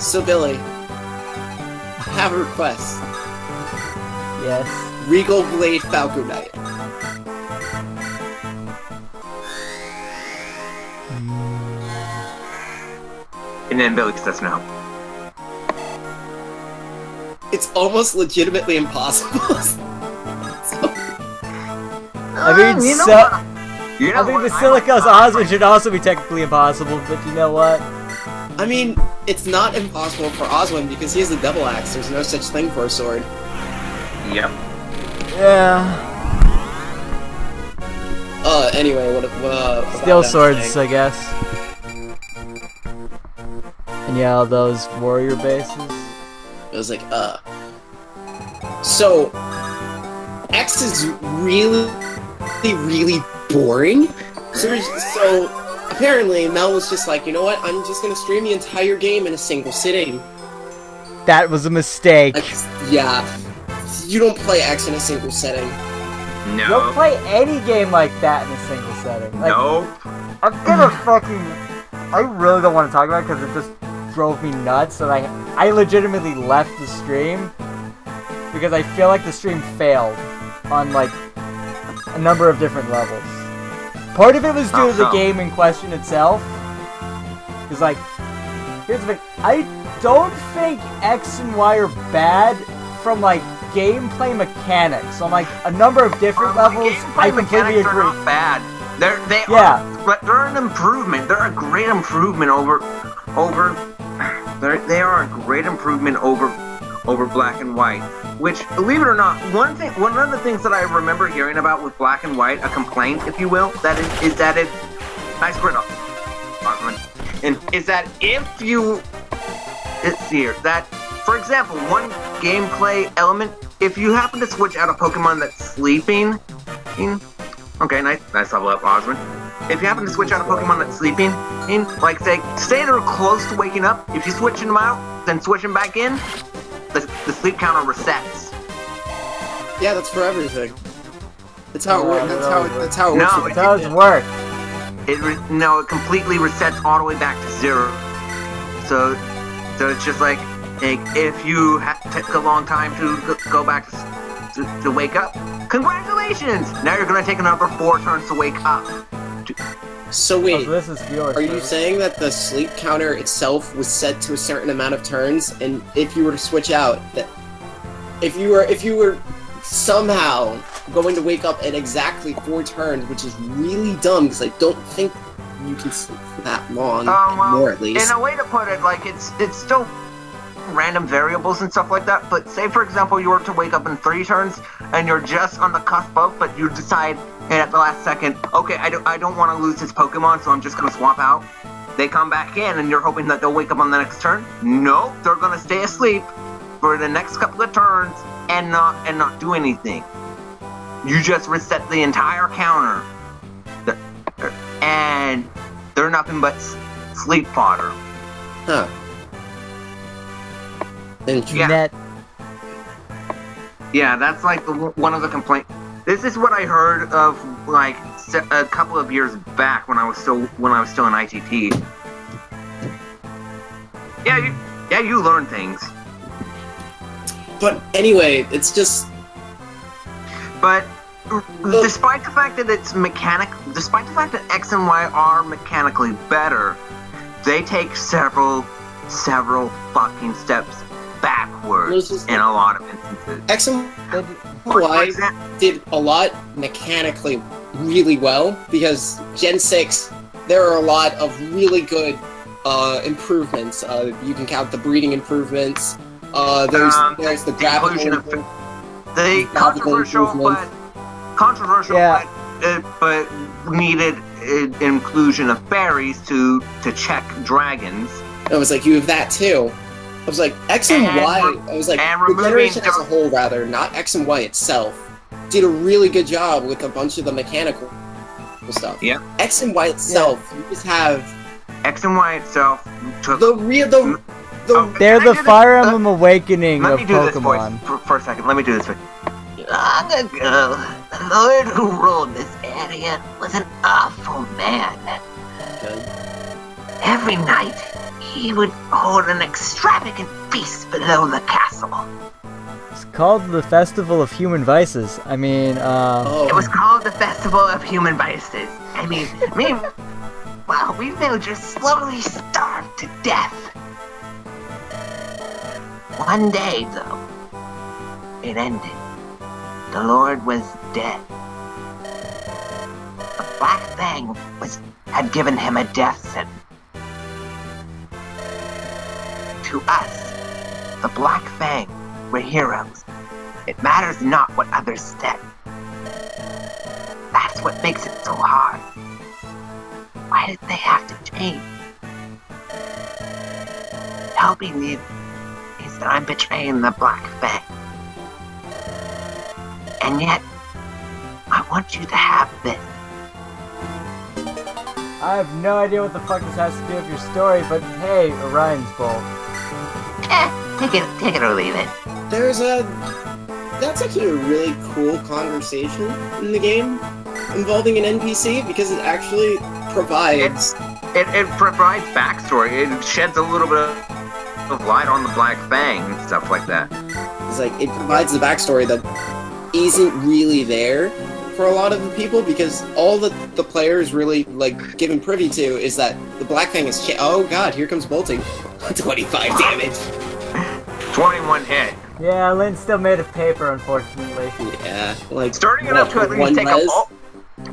So Billy, I have a request. Yes. Regal Blade Falco Knight. And then Billy says no. It's almost legitimately impossible. I mean, you know so... what? You know I mean, what? Basilica's Osmond should also be technically impossible, but you know what? I mean, it's not impossible for Oswin because he has a double axe. There's no such thing for a sword. Yep. Yeah. Anyway, what Steel about that swords, thing? I guess. And yeah, all those warrior bases. It was like, So, X is really boring. So apparently, Mel was just like, you know what? I'm just gonna stream the entire game in a single sitting. That was a mistake. Yeah. You don't play X in a single setting. No. Don't play any game like that in a single setting. Like, Nope. I'm gonna fucking... I really don't want to talk about it because it just drove me nuts, and I legitimately left the stream because I feel like the stream failed on, like, a number of different levels. Part of it was due to the game in question itself. Because, like, here's the thing. I don't think X and Y are bad from, like, gameplay mechanics. On, like, a number of different levels, I completely agree. Are not bad. They Yeah. are, but they're an improvement. They're a great improvement over. They are a great improvement over Black and White. Which, believe it or not, one of the things that I remember hearing about with Black and White, a complaint, if you will, is that it. Nice grid up. And is that if you. It's here that, for example, one gameplay element, if you happen to switch out a Pokemon that's sleeping. Okay, nice level up, Osmond. If you happen to switch out a Pokemon that's sleeping, like say they're close to waking up, if you switch them out, then switch them back in, the sleep counter resets. Yeah, that's for everything. That's how it works. That's how it works. That's how it works. It completely resets all the way back to 0. So it's just like if you take a long time to go back to wake up, congratulations! Now you're gonna take another 4 turns to wake up. So wait, this is yours, are you saying that the sleep counter itself was set to a certain amount of turns, and if you were to switch out, that if you were somehow going to wake up at exactly 4 turns, which is really dumb because I don't think you can sleep for that long, more at least. In a way to put it, like it's still random variables and stuff like that, but say for example you were to wake up in 3 turns and you're just on the cusp of, but you decide at the last second, okay, I don't want to lose this Pokemon, so I'm just gonna swap out. They come back in and you're hoping that they'll wake up on the next turn. Nope, they're gonna stay asleep for the next couple of turns and not do anything. You just reset the entire counter, and they're nothing but sleep fodder. Huh. Yeah, that's like one of the complaints. This is what I heard of like a couple of years back when I was still in ITT. Yeah, you learn things. But anyway, it's just. But despite the fact that despite the fact that X and Y are mechanically better, they take several fucking steps backwards in a lot of instances. X and Y did a lot mechanically really well because Gen 6, there are a lot of really good improvements. You can count the breeding improvements. There's the graphical but needed inclusion of fairies to check dragons. I was like, you have that too. I was like, X and Y, I was like, the generation as a whole, rather, not X and Y itself, did a really good job with a bunch of the mechanical stuff. Yeah. X and Y itself, you just have... X and Y itself took... They're the Fire Emblem Awakening of Pokemon. For a second, let me do this. Long ago, the Lord who ruled this area was an awful man. Every night, he he would hold an extravagant feast below the castle. It's called the Festival of Human Vices. I mean, It was called the Festival of Human Vices. I mean, meanwhile, we villagers slowly starved to death. One day, though, it ended. The Lord was dead. The Black Fang had given him a death sentence. To us, the Black Fang were heroes. It matters not what others said. That's what makes it so hard. Why did they have to change? Helping you is that I'm betraying the Black Fang. And yet, I want you to have this. I have no idea what the fuck this has to do with your story, but hey, Orion's Bolt. Take it or leave it. That's actually a really cool conversation in the game involving an NPC because it actually provides... It provides backstory. It sheds a little bit of light on the Black Fang and stuff like that. It's like, it provides the backstory that isn't really there for a lot of the people because all the players really, like, given privy to is that the Black Fang is oh god, here comes bolting. 25 damage. 21 hit. Yeah, Lynn's still made of paper, unfortunately. Yeah, like... Sturdy enough to at least take a bolt.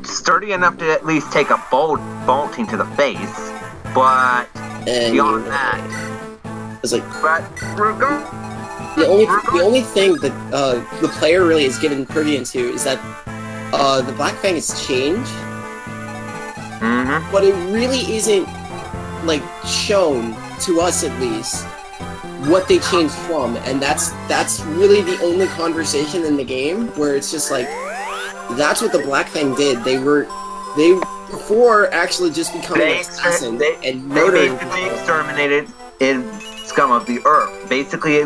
Sturdy enough to at least take a bolting to the face, but beyond that... It's like... But the only thing that the player really is given privy into is that the Black Fang has changed, but it really isn't, like, shown, to us at least, what they changed from, and that's really the only conversation in the game where it's just like, that's what the Black Fang did. They before actually just becoming an assassin and murdering. They exterminated in scum of the earth. Basically,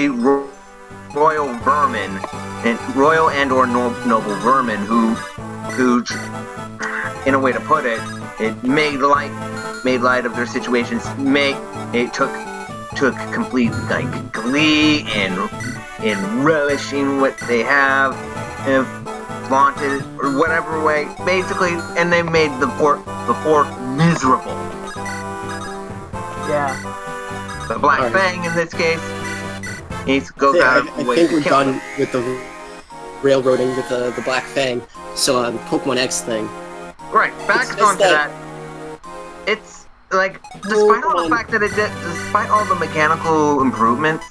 royal vermin, and royal and/or noble vermin who, in a way to put it, it made light of their situations. It took complete like glee in relishing what they have, and flaunted or whatever way, basically, and they made the poor miserable. Yeah. The Black Fang in this case, he goes out of the way. I think we're done with the railroading with the Black Fang. So the Pokemon X thing. Right, back onto that. It's like, despite all the fact that despite all the mechanical improvements,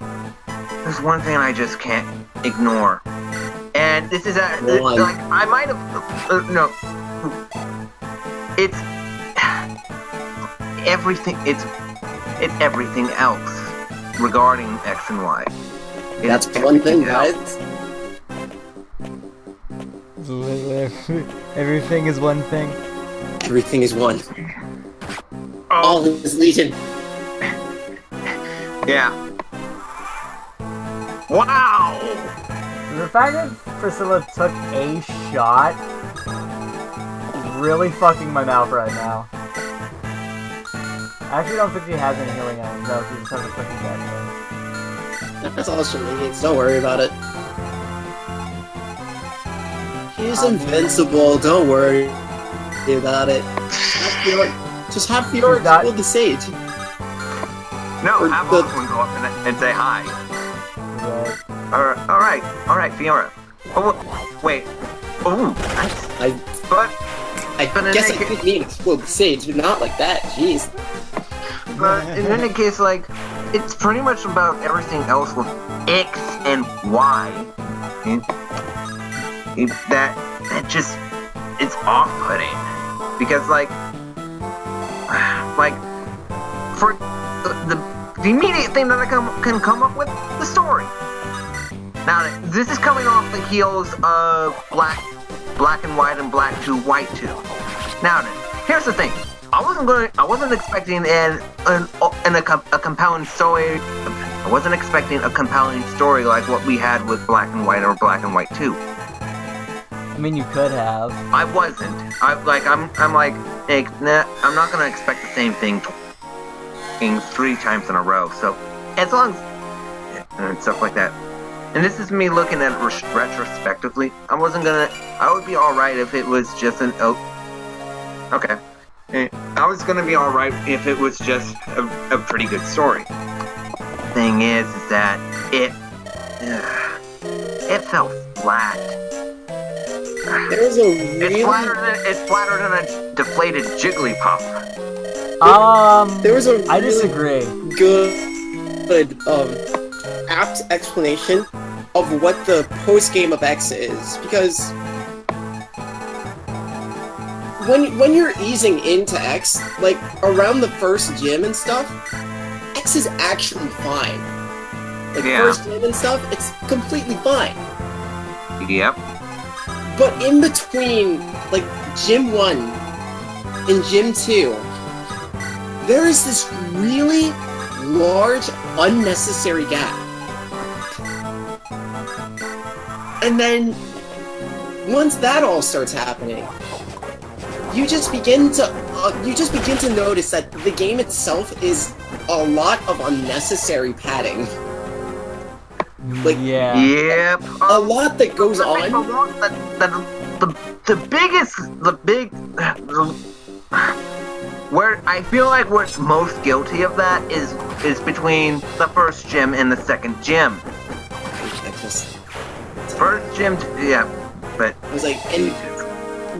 there's one thing I just can't ignore. And this is like, I might have, no. It's everything, it's everything else regarding X and Y. That's one thing, guys. Everything is one thing. Everything is one. All is Legion. Yeah. Wow! The fact that Priscilla took a shot is really fucking my mouth right now. I actually don't think she has any healing items. No, she just has a fucking bad healing. That's all she needs. Don't worry about it. She's invincible. Don't worry about it. Just have Fiora kill the Sage. No, have Lachlan go up and say hi. Right. Alright, Fiora. Oh, wait. Oh, nice. I guess I didn't mean explode the Sage, but not like that. Jeez. But in any case, like, it's pretty much about everything else with X and Y. That just, it's off-putting. Because, like, for the immediate thing that I can come up with, the story. Now, this is coming off the heels of Black and White and Black 2, White 2. Now then, here's the thing. I wasn't expecting a compelling story. I wasn't expecting a compelling story like what we had with Black and White or Black and White 2. I mean, you could have. I wasn't. I'm like, hey, nah, I'm not gonna expect the same thing walking 3 times in a row. So as long as and stuff like that. And this is me looking at it retrospectively. I would be alright if it was just okay. I was gonna be alright if it was just a pretty good story. Thing is that it felt flat. There was a really... It's flatter than a deflated Jigglypuff. There was a I really disagree. good apt explanation of what the post-game of X is, because when you're easing into X, like around the first gym and stuff, X is actually fine. Like first gym and stuff, it's completely fine. Yep. But in between, like Gym 1 and Gym 2, there is this really large, unnecessary gap. And then, once that all starts happening, you just begin to notice that the game itself is a lot of unnecessary padding. Like, Yep. a lot that goes on. Where I feel like what's most guilty of that is between the first gym and the second gym. First gym, but I was like, and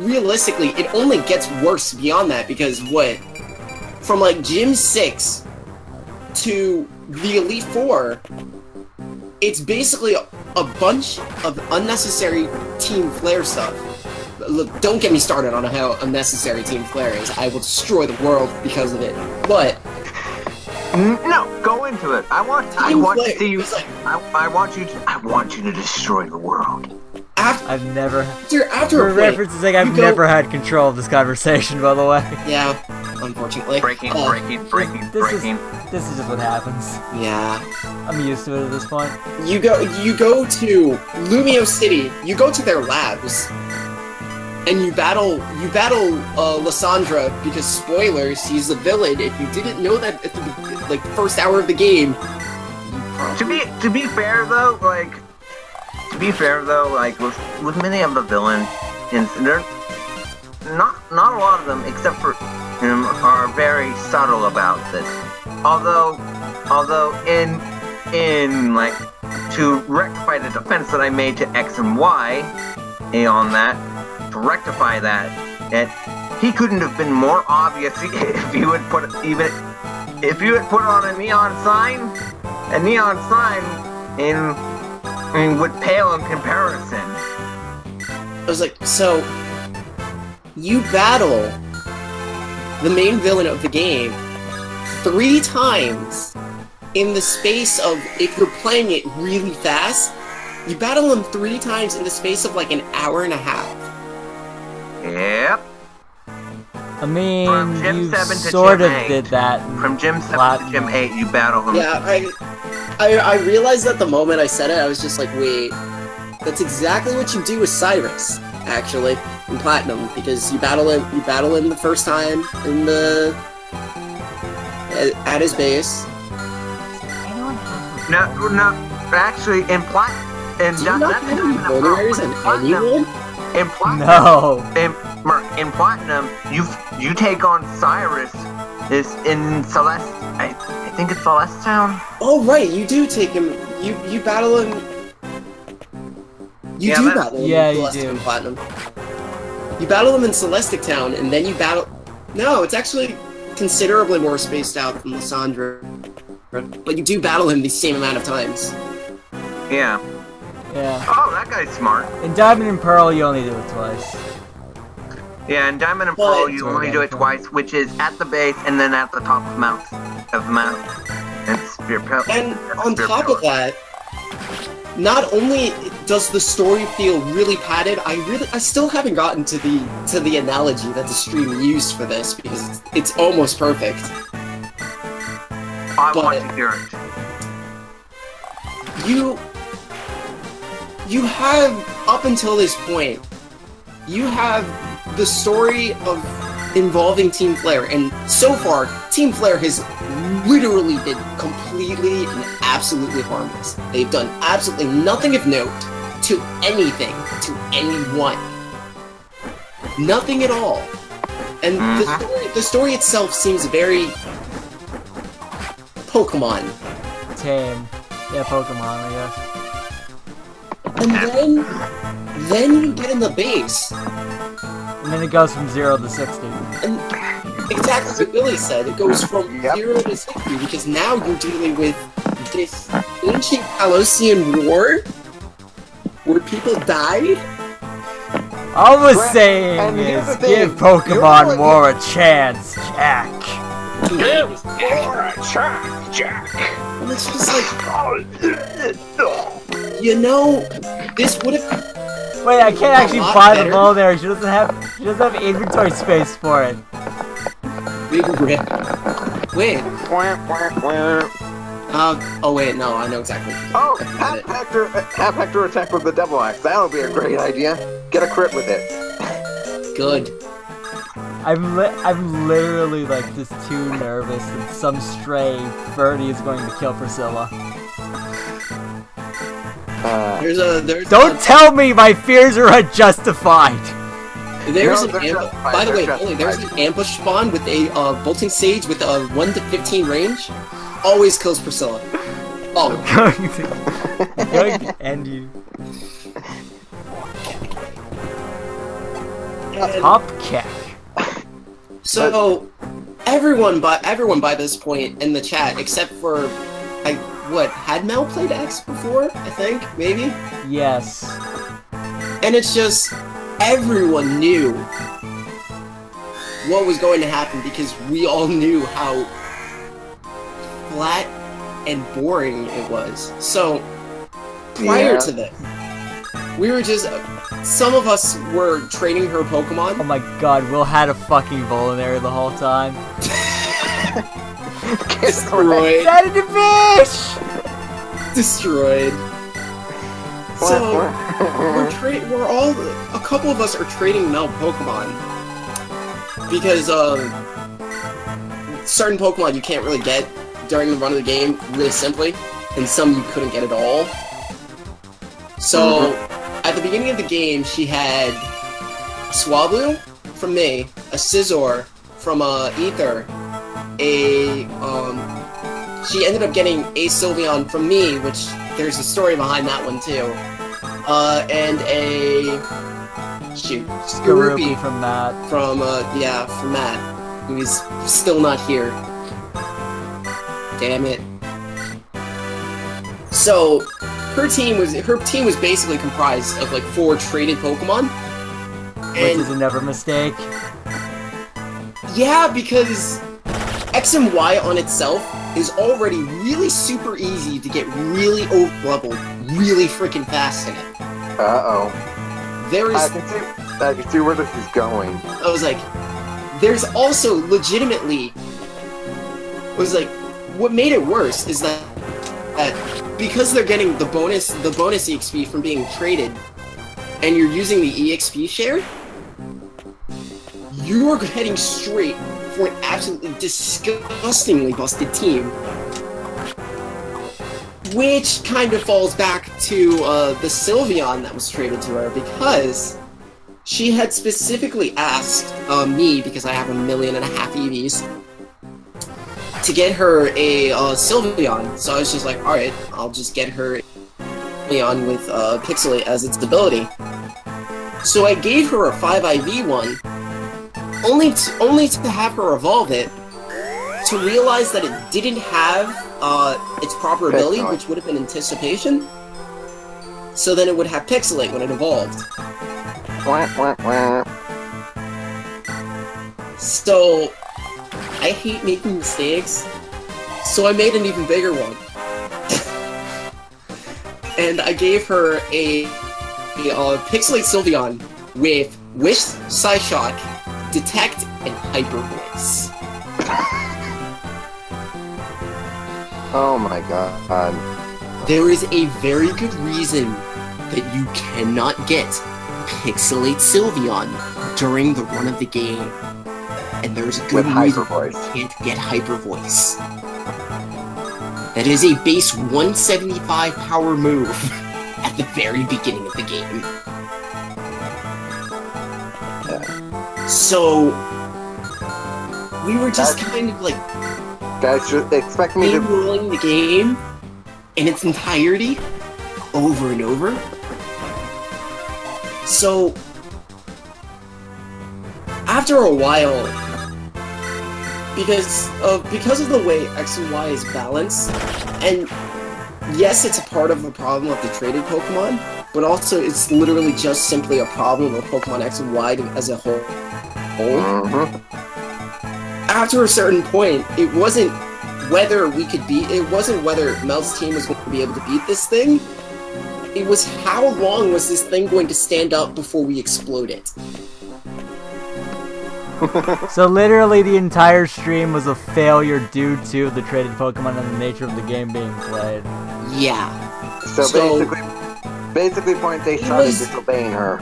realistically, it only gets worse beyond that, because from like Gym 6 to the Elite Four, it's basically a bunch of unnecessary Team Flare stuff. Look, don't get me started on how unnecessary Team Flare is. I will destroy the world because of it. But no, go into it. I want to see you. Like, I want you to destroy the world. After For reference's sake, I've never had control of this conversation, by the way. Yeah, unfortunately. Breaking. This is just what happens. Yeah. I'm used to it at this point. You go to Lumio City. You go to their labs, and you battle Lysandra, because spoilers, he's the villain. If you didn't know that at the first hour of the game, to be fair though, with many of the villains, not a lot of them, except for him, are very subtle about this. Although in like to rectify the defense that I made to X and Y, on that, to rectify that he couldn't have been more obvious if you had put on a neon sign would pale in comparison. I was like, so you battle the main villain of the game 3 times in the space of, if you're playing it really fast, you battle him 3 times in the space of like an hour and a half. Yep. I mean, From Gym you 7 to sort Gym of 8. did that. From Gym 7 to Gym 8, you battle him. Yeah, I realized at the moment I said it, I was just like, wait, that's exactly what you do with Cyrus, actually, in Platinum, because you battle him the first time in at his base. No, actually, in Platinum, Do you not have any vulneraries in anyone? In Platinum, No. in Platinum, you take on Cyrus in Celeste. I think it's Celeste Town. Oh right, you do take him. You battle him. You do battle him in Celestic and Platinum. You battle him in Celestic Town, and then you battle. No, it's actually considerably more spaced out from Lysandra, but you do battle him the same amount of times. Yeah. Yeah. Oh, that guy's smart. In Diamond and Pearl, you only do it twice. Yeah, in Diamond and Pearl, you only do it twice, which is at the base and then at the top of the mount. And Spear Pelt. And on top of that, not only does the story feel really padded, I still haven't gotten to the analogy that the stream used for this, because it's almost perfect. I want to hear it. You have, up until this point, you have the story of involving Team Flare, and so far, Team Flare has literally been completely and absolutely harmless. They've done absolutely nothing of note to anything, to anyone. Nothing at all. And the story itself seems very Pokemon. Tame. Yeah, Pokemon, I guess. And then you get in the base. And then it goes from 0 to 60. And exactly what Billy said, it goes from 0 to 60, because now you're dealing with this ancient Colosseum War, where people died. All we're saying and here's is the thing, give Pokemon War a chance, Jack. Give for a try, Jack. And it's just like, you know, this would have... Wait, I can't actually A lot buy the better. ball there. She doesn't have inventory space for it. Big rip. Wait. Wah, wah, wah. Oh wait, no, I know exactly. Oh, have Hector attack with the Devil Axe. That'll be a great idea. Get a crit with it. Good. I'm literally like just too nervous that some stray birdie is going to kill Priscilla. There's Don't tell me my fears are unjustified. There's No, an they're ambush. justified, By the way, they're Billy, there's justified. an ambush spawn with a bolting sage with a 1 to 15 range. Always kills Priscilla. Oh, I'm going to end you. Top kick. so everyone by this point in the chat, except for had Mel played X before? I think maybe. Yes. And it's just everyone knew what was going to happen because we all knew how flat and boring it was. So prior to this, we were just some of us were training her Oh Pokemon. my god, Will had a fucking Volunary the whole time. Destroyed. Sedative fish! Destroyed. So we're all a couple of us are trading Mel Pokemon because certain Pokemon you can't really get during the run of the game really simply, and some you couldn't get at all. So at the beginning of the game, she had a Swablu from me, a Scizor from Ether, she ended up getting a Sylveon from me, which there's a story behind that one too. And a Skorupi from that. from Matt, who's still not here. Damn it. So her team was basically comprised of like 4 traded Pokemon. Which is a never mistake. Yeah, because X and Y on itself is already really super easy to get really over-leveled really freaking fast in it. Uh-oh. There I is... can see where this is going. I was like... There's also legitimately... What made it worse is that because they're getting the bonus EXP from being traded, and you're using the EXP share, you're heading straight for an absolutely disgustingly busted team. Which kind of falls back to the Sylveon that was traded to her, because she had specifically asked me, because I have 1.5 million EVs, to get her a Sylveon. So I was just like, alright, I'll just get her Sylveon with Pixelate as its ability. So I gave her a 5IV one, only to have her evolve it, to realize that it didn't have its proper ability, which would have been Anticipation. So then it would have Pixelate when it evolved. So I hate making mistakes, so I made an even bigger one. And I gave her a Pixelate Sylveon with Wish, Psyshock, Detect, and Hyper Voice. Oh my god. There is a very good reason that you cannot get Pixelate Sylveon during the run of the game. And there's a good With reason Hyper Voice. you can't get Hyper Voice. That is a base 175 power move at the very beginning of the game. So, we were just kind of like Guys, should expect me to. rolling the game in its entirety over and over. So, after a while, because of the way X and Y is balanced, and yes, it's a part of the problem of the traded Pokemon, but also it's literally just simply a problem of Pokemon X and Y as a whole. After a certain point, it wasn't whether Mel's team was going to be able to beat this thing. It was how long was this thing going to stand up before we explode it. So literally the entire stream was a failure due to the traded Pokemon and the nature of the game being played. Yeah. So basically, point they started disobeying her.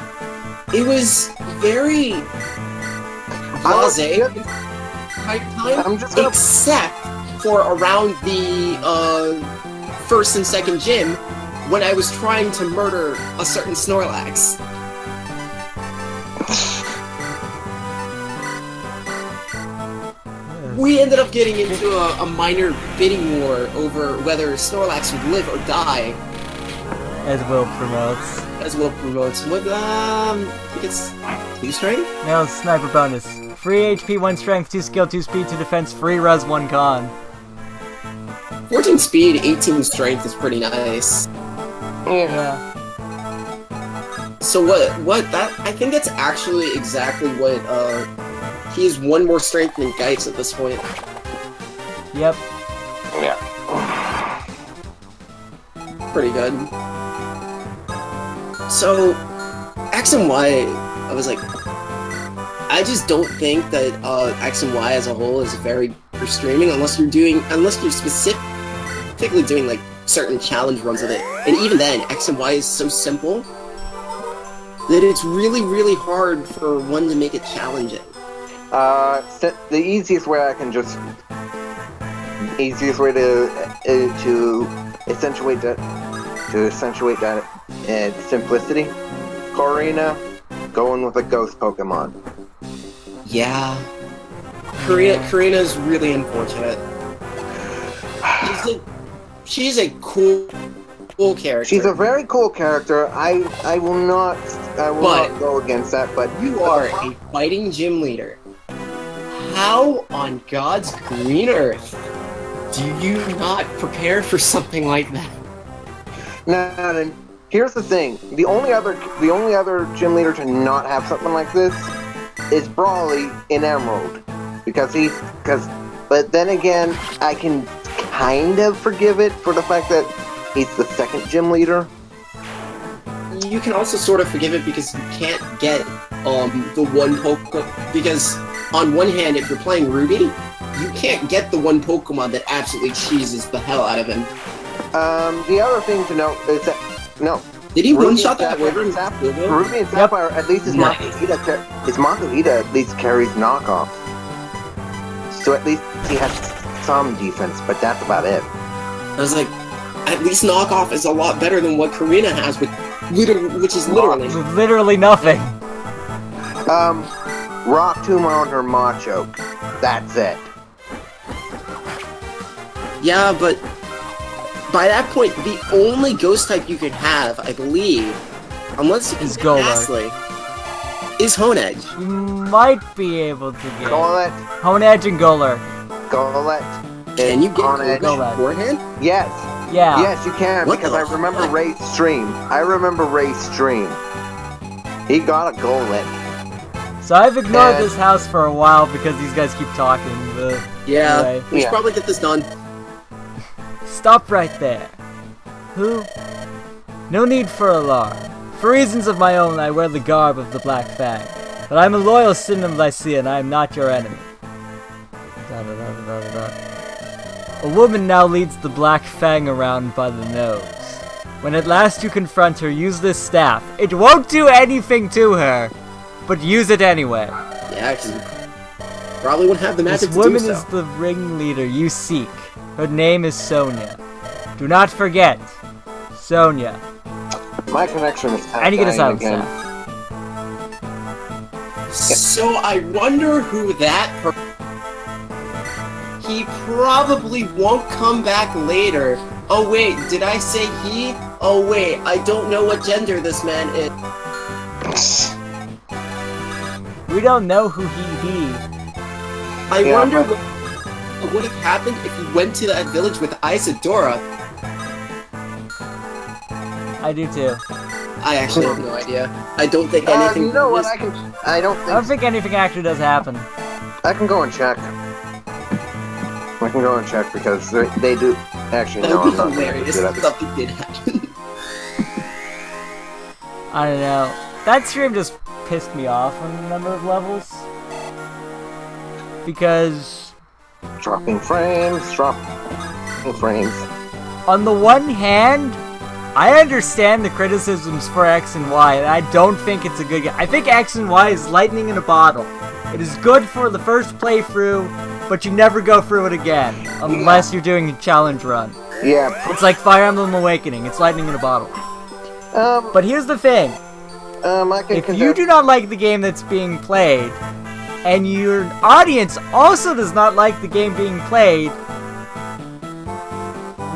It was very blasé I'm just gonna. except for around the first and second gym when I was trying to murder a certain Snorlax. We ended up getting into a minor bidding war over whether Snorlax would live or die. As Will promotes. As Will promotes. What, I think it's 2 strength? No, sniper bonus. Free HP, 1 strength, 2 skill, 2 speed, 2 defense, free res, 1 con. 14 speed, 18 strength is pretty nice. Yeah. So I think that's actually exactly what, he has 1 more strength than Geitz at this point. Yep. Yeah. Pretty good. So, X and Y, I was like, I just don't think that X and Y as a whole is very good for streaming unless you're specifically doing like certain challenge runs of it. And even then, X and Y is so simple that it's really, really hard for one to make it challenging. The easiest way I can just easiest way to accentuate that simplicity. Corina going with a ghost Pokemon. Yeah. Karina's really unfortunate. She's a cool character. She's a very cool character. I will not go against that, but you are a fighting gym leader. How on God's green earth do you not prepare for something like that? Now, here's the thing. The only other gym leader to not have something like this is Brawly in Emerald. But then again, I can kind of forgive it for the fact that he's the second gym leader. You can also sort of forgive it because you can't get the one Pokemon, because on one hand, if you're playing Ruby, you can't get the one Pokemon that absolutely cheeses the hell out of him. The other thing to note is that did he Ruby one-shot that Ruby and Sapphire, at least his Makuhita at least carries knockoff. So at least he has some defense, but that's about it. I was like, at least knockoff is a lot better than what Karina has, which is literally nothing. Rock Tomb on her Machoke. That's it. Yeah, but by that point, the only ghost type you could have, I believe, unless it's Gastly, is Honedge. You might be able to get Golett. Honedge and Golett. Can you get Honedge beforehand? Yes. Yeah. Yes, you can, because I remember Ray's stream. He got a Golett. So I've ignored this house for a while because these guys keep talking, but yeah, anyway. We should probably get this done. Stop right there. Who? No need for alarm. For reasons of my own, I wear the garb of the Black Fang. But I'm a loyal citizen of Lycia, and I am not your enemy. A woman now leads the Black Fang around by the nose. When at last you confront her, use this staff. It won't do anything to her, but use it anyway. Yeah, because you probably wouldn't have the magic this to do so. This woman is the ringleader you seek. Her name is Sonia. Do not forget, Sonia. My connection is And you get a dying silent again. staff. So I wonder who that He probably won't come back later. Oh wait, did I say he? Oh wait, I don't know what gender this man is. We don't know who he be. I Yeah, wonder but- what would have happened if he went to that village with Isadora. I do too. I actually have no idea. I don't think anything. You know what? is- I don't I don't think. think anything actually does happen. I can go and check. I can go and check because they do. Actually, That no, would I'm be not. hilarious Gonna if do that. something did happen. I don't know. That stream just pissed me off on a number of levels. Because Dropping frames. on the one hand, I understand the criticisms for X and Y, and I don't think it's a good game. I think X and Y is lightning in a bottle. It is good for the first playthrough, but you never go through it again, unless you're doing a challenge run. Yeah. It's like Fire Emblem Awakening, it's lightning in a bottle. Um. But here's the thing, I can. if you do not like the game that's being played, and your audience also does not like the game being played,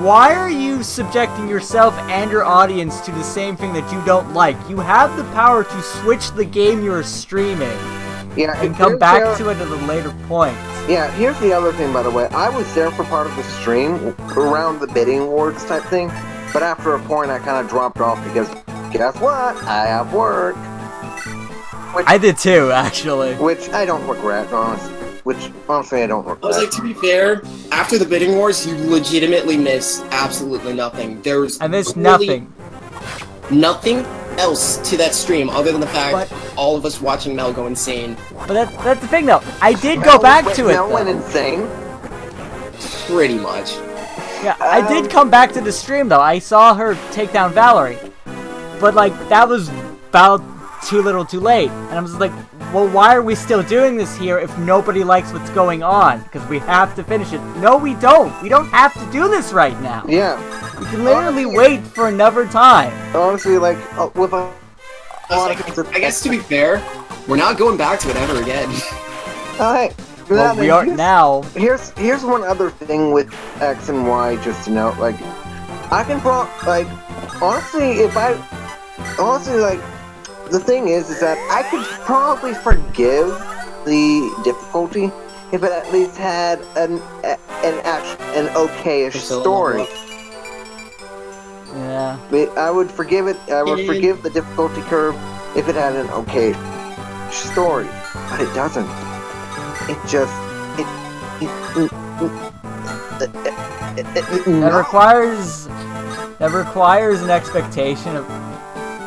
why are you subjecting yourself and your audience to the same thing that you don't like? You have the power to switch the game you're streaming Yeah. and come back to it at a later point. Yeah. Here's the other thing, by the way. I was there for part of the stream around the bidding wars type thing, but after a point, I kind of dropped off because guess what? I have work. I did too, actually. Which I don't regret, honestly. I don't regret. I was like, to be fair, after the bidding wars, you legitimately missed absolutely nothing. There was I missed literally nothing. nothing else to that stream other than the fact But- all of us watching Mel go insane. But that's the thing though. I did go back to it Mel went though. insane. Pretty much. Yeah, I did come back to the stream though. I saw her take down Valerie. But like, that was about too little too late. And I was like, well, why are we still doing this here if nobody likes what's going on? Because we have to finish it. No, we don't. We don't have to do this right now. Yeah. We can literally wait for another time. Honestly, like with a I guess to be fair, we're not going back to it ever again. Alright. Well, we are now. Here's one other thing with X and Y, just to note. Like, I can honestly, like, the thing is that I could probably forgive the difficulty if it at least had an okayish story. Yeah. I would forgive it. I would forgive the difficulty curve if it had an okay story, but it doesn't. It just That requires an expectation of.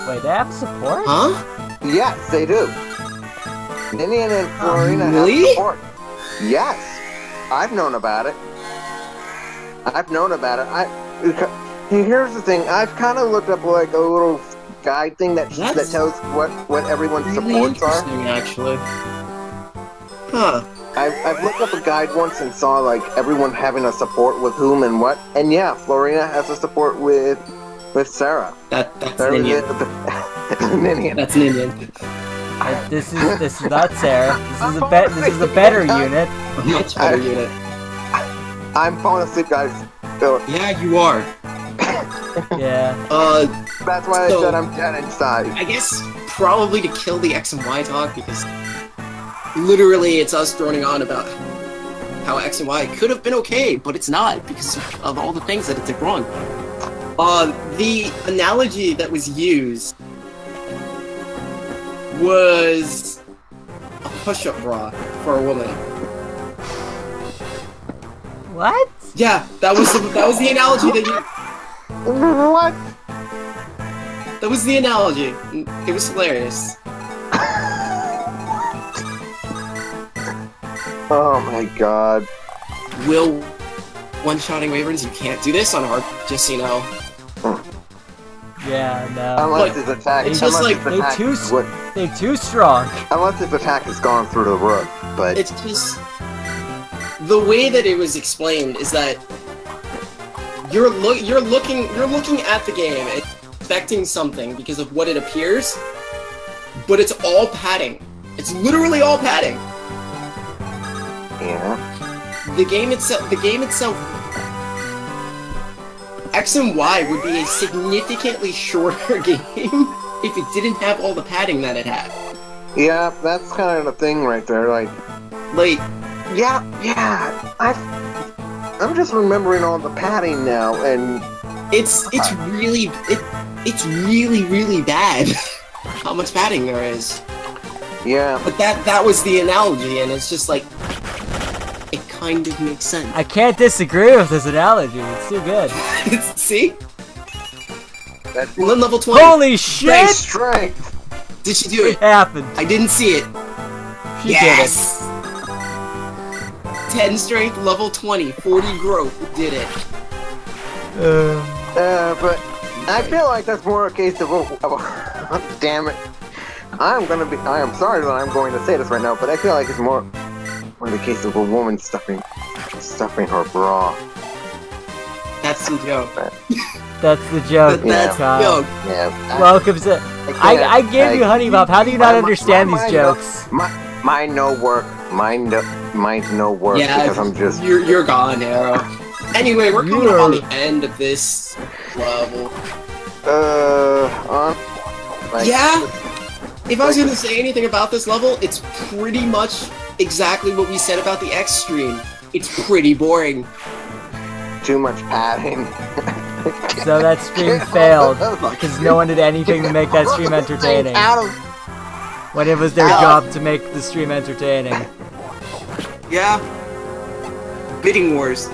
Wait, they have support? Huh? Yes, they do. Ninian and Florina really? have support. Yes, I've known about it. Here's the thing. I've kind of looked up like a little guide thing that tells what everyone's Really supports are. interesting, actually. Huh. I've looked up a guide once and saw like everyone having a support with whom and what. And yeah, Florina has a support with Sarah. That's Sarah Ninian. Ninian. That's Ninian. This is not Sarah. This is a better unit. A much better unit. I'm falling asleep, guys. So, Yeah, you are. Yeah. that's why So- I said I'm dead inside. I guess probably to kill the X and Y talk, because literally it's us droning on about how X and Y could have been okay, but it's not because of all the things that it did wrong. The analogy that was used was a push-up bra for a woman. What? Yeah, that was the analogy that you. What? That was the analogy. It was hilarious. Oh my god. Will one-shotting Wyverns, you can't do this on hard, just so you know. Yeah, no. Unless But his attack. it's just like They're too strong. Unless his attack has gone through the roof, but It's just the way that it was explained is that you're looking at the game and expecting something because of what it appears, but it's all padding. It's literally all padding. Yeah. The game itself, X and Y would be a significantly shorter game if it didn't have all the padding that it had. Yeah, that's kind of the thing right there. Like, yeah. I'm just remembering all the padding now, and it's really bad how much padding there is. yeah. But that was the analogy, and it's just like it kind of makes sense. I can't disagree with this analogy. It's too good. See? That's We're on level 20. Holy shit! strength. Did she do It it? happened. I didn't see it. She Yes! 10 strength, level 20, 40 growth. Did it. did it. But I feel like that's more a case of damn it. I am sorry that I'm going to say this right now, but I feel like it's more the case of a woman stuffing her bra. That's the joke. That's the joke. That's the Kyle. joke. Yeah. Welcome to. I gave you Honey Bop. How do you not understand these mine jokes? Mine no work. Mine's no work Yeah, because I'm just. you're gone, Arrow. Anyway, we're coming up on the end of this level. Yeah. If I was gonna say anything about this level, it's pretty much exactly what we said about the X stream. It's pretty boring. Too much padding. So that stream failed because no one did anything to make that stream entertaining. When it was their job to make the stream entertaining. Yeah. Bidding wars.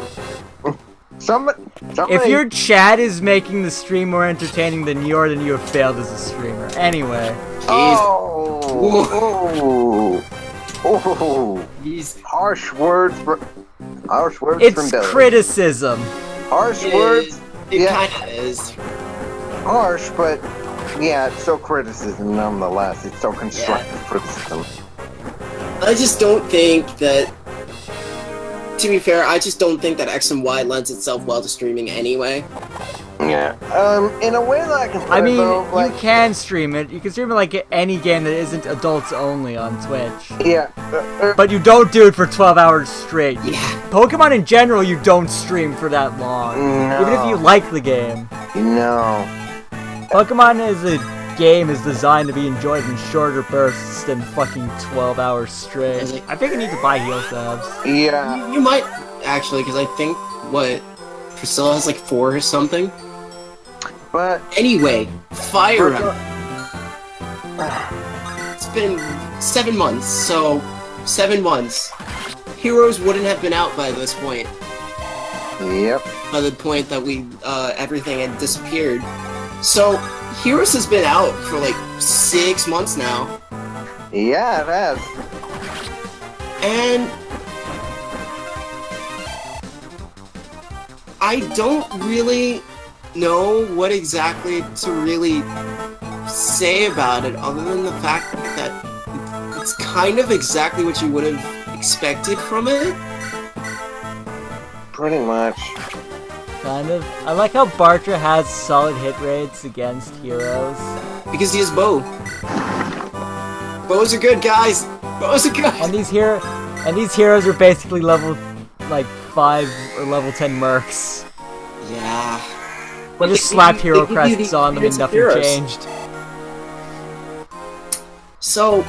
Somebody. If your chat is making the stream more entertaining than you are, then you have failed as a streamer. Anyway. Jeez. Harsh words from It's Billy. criticism. Harsh words. It Yeah. kinda is. Harsh, but yeah, it's still criticism nonetheless. It's still constructive criticism. I just don't think that. To be fair, I just don't think that X and Y lends itself well to streaming anyway. Yeah. In a way that I can. I mean, though, like, you can stream it. You can stream it like any game that isn't adults only on Twitch. yeah. But you don't do it for 12 hours straight. Yeah. Pokemon in general, you don't stream for that long. No. Even if you like the game. No. Pokemon as a game is designed to be enjoyed in shorter bursts than fucking 12 hours straight. Is it? I think I need to buy heal stabs. Yeah. You might actually, because I think Priscilla has like 4 or something. But Anyway, Fire Emblem. It's been 7 months, so 7 months. Heroes wouldn't have been out by this point. yep. By the point that everything had disappeared. So Heroes has been out for like 6 months now, Yeah, it has. and I don't really know what exactly to really say about it, other than the fact that it's kind of exactly what you would have expected from it. Pretty much. Kind of. I like how Bartra has solid hit rates against heroes. Because he has bow. Bows are good, guys! Bows are good! And these heroes are basically level like 5 or level 10 mercs. Yeah. But just they slapped give you- hero they give you crests the on them and appearance of nothing heroes. changed. So,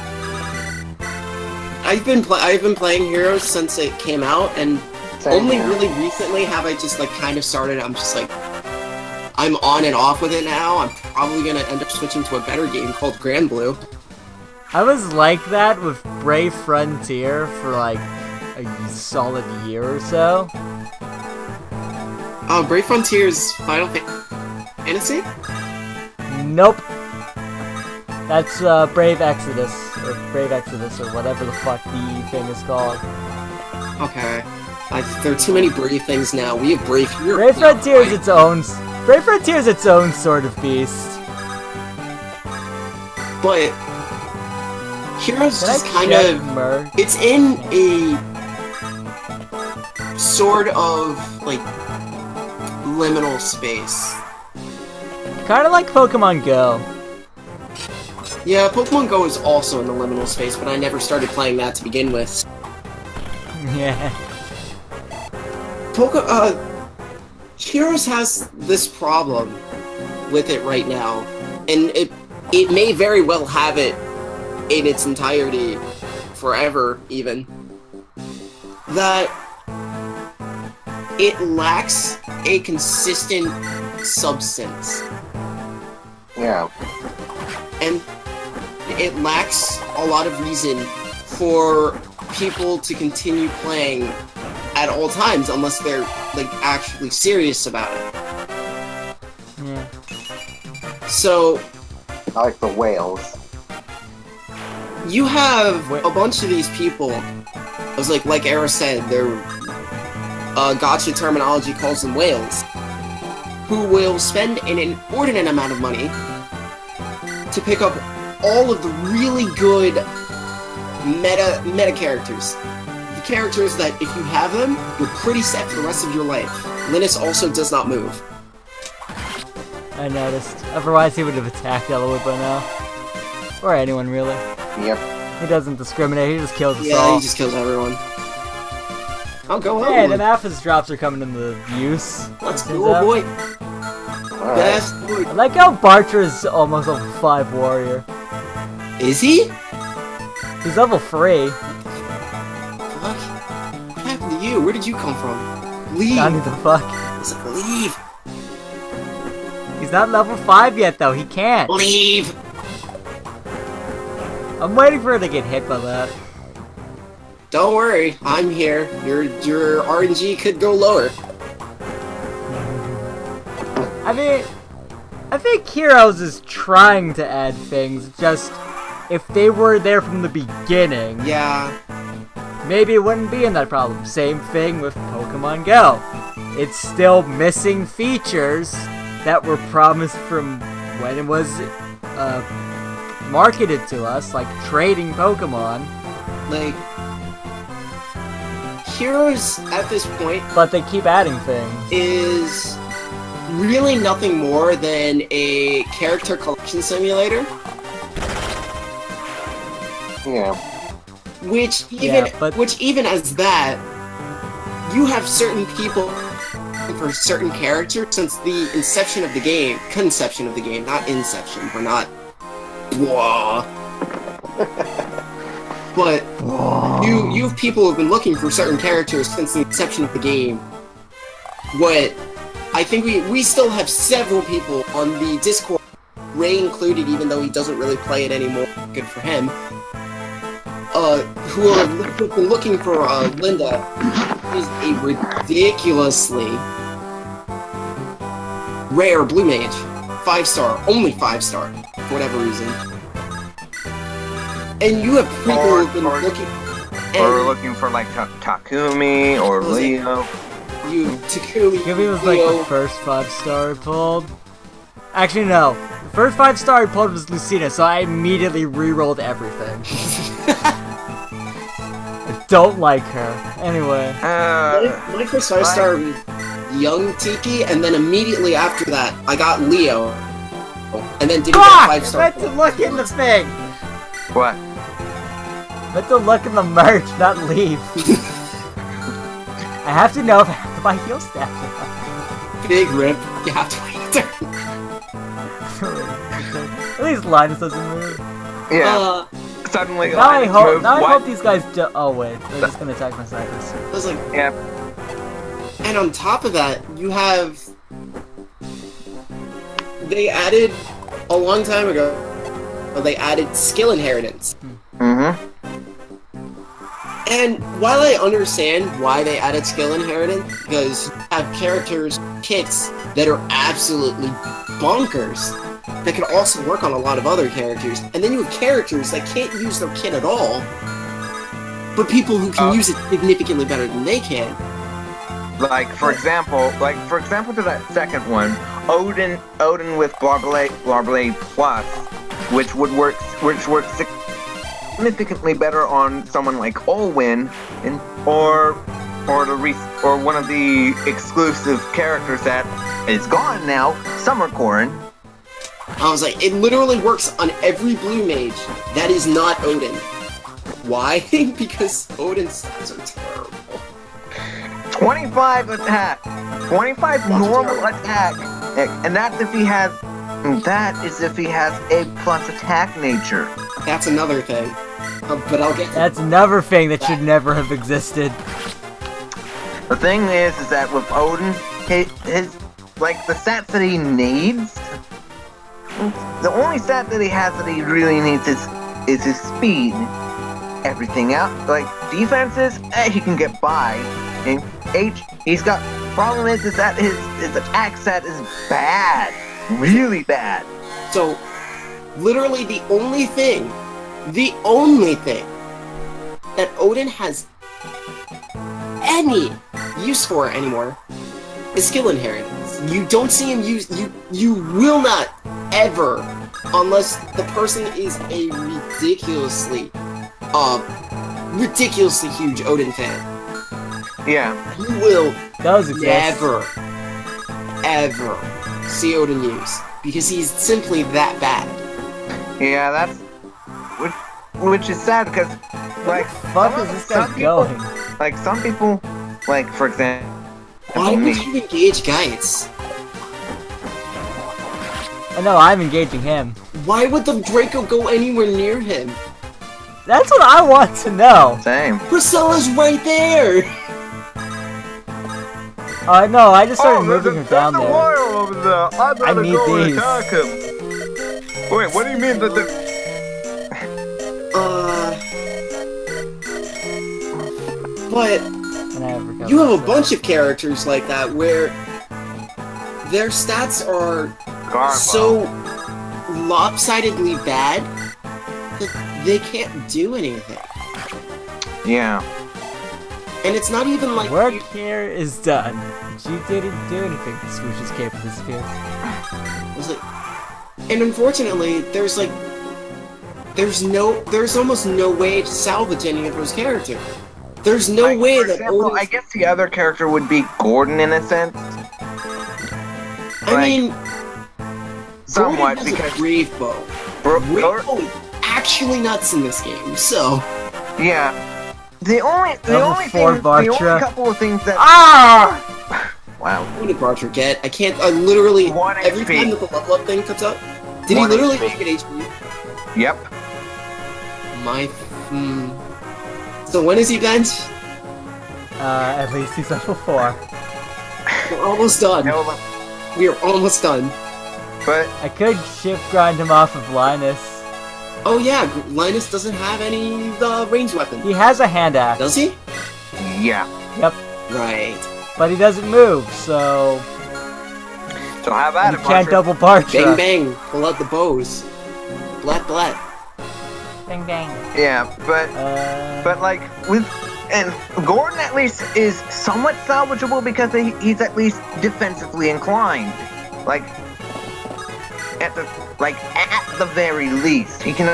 I've been playing Heroes since it came out, and Same only here. really recently have I just like kind of started. I'm just like, I'm on and off with it now. I'm probably gonna end up switching to a better game called Grand Blue. I was like that with Brave Frontier for like a solid year or so. Brave Frontiers Final Fantasy? Nope. That's Brave Exodus, or whatever the fuck the thing is called. Okay. There are too many Brave things now. We have Brave Heroes. Brave Frontier is its own. Brave Frontier is its own sort of beast. But Heroes Can just I kind check of merge? it's in a sort of like liminal space. Kind of like Pokemon Go. Yeah, Pokemon Go is also in the liminal space, but I never started playing that to begin with. Yeah. Heroes has this problem with it right now, and it may very well have it in its entirety, forever even, that it lacks a consistent substance. Yeah. And it lacks a lot of reason for people to continue playing at all times, unless they're, like, actually serious about it. Yeah. So, I like the whales. you have a bunch of these people, I was like Era said, they're, gotcha terminology calls them whales, who will spend an inordinate amount of money to pick up all of the really good meta characters. The characters that, if you have them, you're pretty set for the rest of your life. Linus also does not move. I noticed. Otherwise, he would have attacked Elowood by now. Or anyone, really. Yep. He doesn't discriminate, he just kills us Yeah, all. he just kills everyone. I'll go Hey, on. the Mathis drops are coming into use. Let's Turns go, out. boy. Alright. Best boy. I like how Bartra's almost level 5 warrior. Is he? He's level 3. Fuck. What happened to you? Where did you come from? Leave. Not the fuck. It's like, leave. He's not level 5 yet, though. He can't. Leave. I'm waiting for her to get hit by that. Don't worry, I'm here. Your RNG could go lower. I mean, I think Heroes is trying to add things, just if they were there from the beginning, Yeah. maybe it wouldn't be in that problem. Same thing with Pokemon Go. It's still missing features that were promised from when it was marketed to us, like trading Pokemon, Like, Heroes at this point but they keep adding things. is really nothing more than a character collection simulator, Yeah. which even as that, you have certain people for certain characters since the conception of the game, not inception. We're not. Blah. But you have people who've been looking for certain characters since the inception of the game. What I think we still have several people on the Discord, Ray included, even though he doesn't really play it anymore. Good for him. Who have been looking for Linda, who's a ridiculously rare blue mage, 5-star, only 5-star, for whatever reason. And you have people who've been looking. Or looking for like Takumi or Was it- Leo. You Takumi, Gibby was like Leo, the first 5-star I pulled. Actually, no. The first 5-star I pulled was Lucina, so I immediately re-rolled everything. I don't like her. Anyway. my first 5-star was Young Tiki, and then immediately after that, I got Leo, and then didn't Fuck! get I 5-star. meant to look in the thing! What? I meant to look in the merch, not leave. I have to know if I have to buy heal stats. Big rip. You have to wait. At least Linus doesn't move. Yeah. Suddenly, Now I Linus hope. moved. Now I What? hope these guys do. Oh wait, they're just gonna attack my Cypress. I was like, Yeah. and on top of that, you have. They added a long time ago. They added skill inheritance. Mm-hmm. And while I understand why they added skill inheritance, because you have characters, kits, that are absolutely bonkers, that can also work on a lot of other characters, and then you have characters that can't use their kit at all, but people who can use it significantly better than they can. Like for example, to that second one, Odin with Blarblade Plus, which works significantly better on someone like Olwyn, or or one of the exclusive characters that is gone now, Summercorn. I was like, it literally works on every blue mage that is not Odin. Why? Because Odin's so terrible. 25 attack, 25 normal attack, and that's if he has. That is if he has A+ attack nature. That's another thing. But I'll get to That's another thing that should never have existed. The thing is that with Odin, his like the stats that he needs, the only stat that he has that he really needs is his speed. Everything else, like defenses, he can get by. And he's got problem is that his attack set is bad, really bad. So, literally the only thing that Odin has any use for anymore is skill inheritance. You don't see him use, you will not ever, unless the person is a ridiculously huge Odin fan. Yeah. You will Does exist. never, ever see Odin use, because he's simply that bad. Yeah, that's which is sad because like Fuck is this guy going? Like some people, like for example, Why me. would you engage Gaius? I know, I'm engaging him. Why would the Draco go anywhere near him? That's what I want to know. Same. Priscilla's right there! No, I just started moving him down there. over there. I need these. him. Wait, what do you mean that the? But And I have recovered, you have a so- bunch of characters like that where their stats are so lopsidedly bad that they can't do anything. Yeah. And it's not even like Work here is done. But you didn't do anything to swoosh his cape with his it's like, and unfortunately, there's almost no way to salvage any of those characters. There's no Like, way for that example, Odin's- I guess the other character would be Gordon in a sense. I mean, Somewhat, Gordon has because a brave bow. Brave bow is actually nuts in this game, so yeah. The only Level 4 thing, the only Bartra. couple of things that wow. how many Bartra get? I can't. I literally One every HP. time that the level up thing comes up. Did he One literally HP. make it HP? Yep. My. So when is he bench? At least he's level 4. We're almost done. No, We are almost done. but I could ship grind him off of Linus. Oh yeah, Linus doesn't have any ranged weapon. He has a hand axe. Does he? yeah. Yep. Right. But he doesn't move, so So how about you it, can't Bartra? double Bartra. Bang bang. Pull out the bows. Blat blat. Bang bang. Yeah, but like with and Gordon at least is somewhat salvageable because he's at least defensively inclined. Like at the very least, he can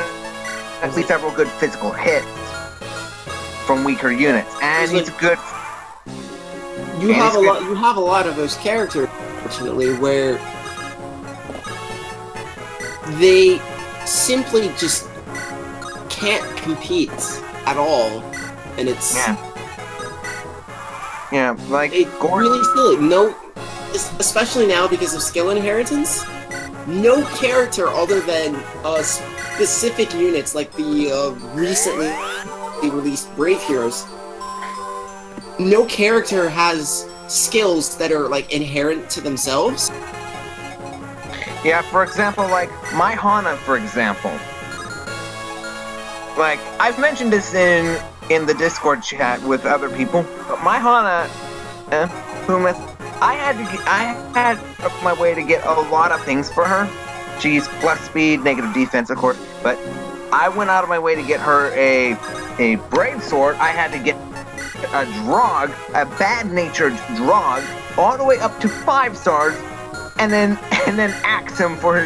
at least have real good physical hits from weaker units, and he's good. You have a lot. You have a lot of those characters, unfortunately, where they simply just can't compete at all, and it's Yeah, like Gordon. really silly. No, especially now because of skill inheritance. No character other than specific units like the recently released Brave Heroes. No character has skills that are like inherent to themselves. Yeah, for example, like my Hana, for example. Like I've mentioned this in the Discord chat with other people, but my Hana, I had up my way to get a lot of things for her. She's plus speed, negative defense, of course, but I went out of my way to get her a brave sword. I had to get a Drog, a bad-natured Drog, all the way up to 5 stars, and then axe him for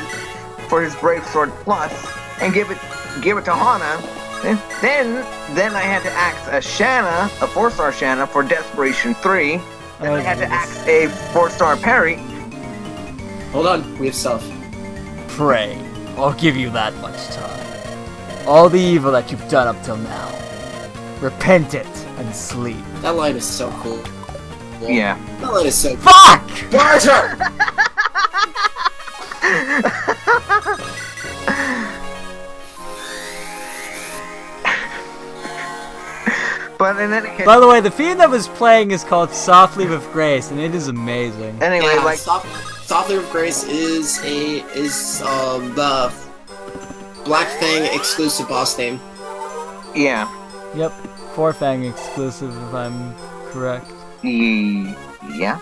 his brave sword plus, and give it to Hana, Then I had to axe a Shanna, a 4-star Shanna for Desperation 3. Then I had to axe a 4-star parry. Hold on, we have stuff. Pray, I'll give you that much time. All the evil that you've done up till now. Repent it and sleep. That line is so cool. Yeah. That line is so cool. Fuck! Barter! But in any case, By the way, the theme that was playing is called Softly with Grace, and it is amazing. anyway, Yeah, like, Softly with Grace is the Black Fang exclusive boss name. yeah. Yep, Fang exclusive if I'm correct. Yeah.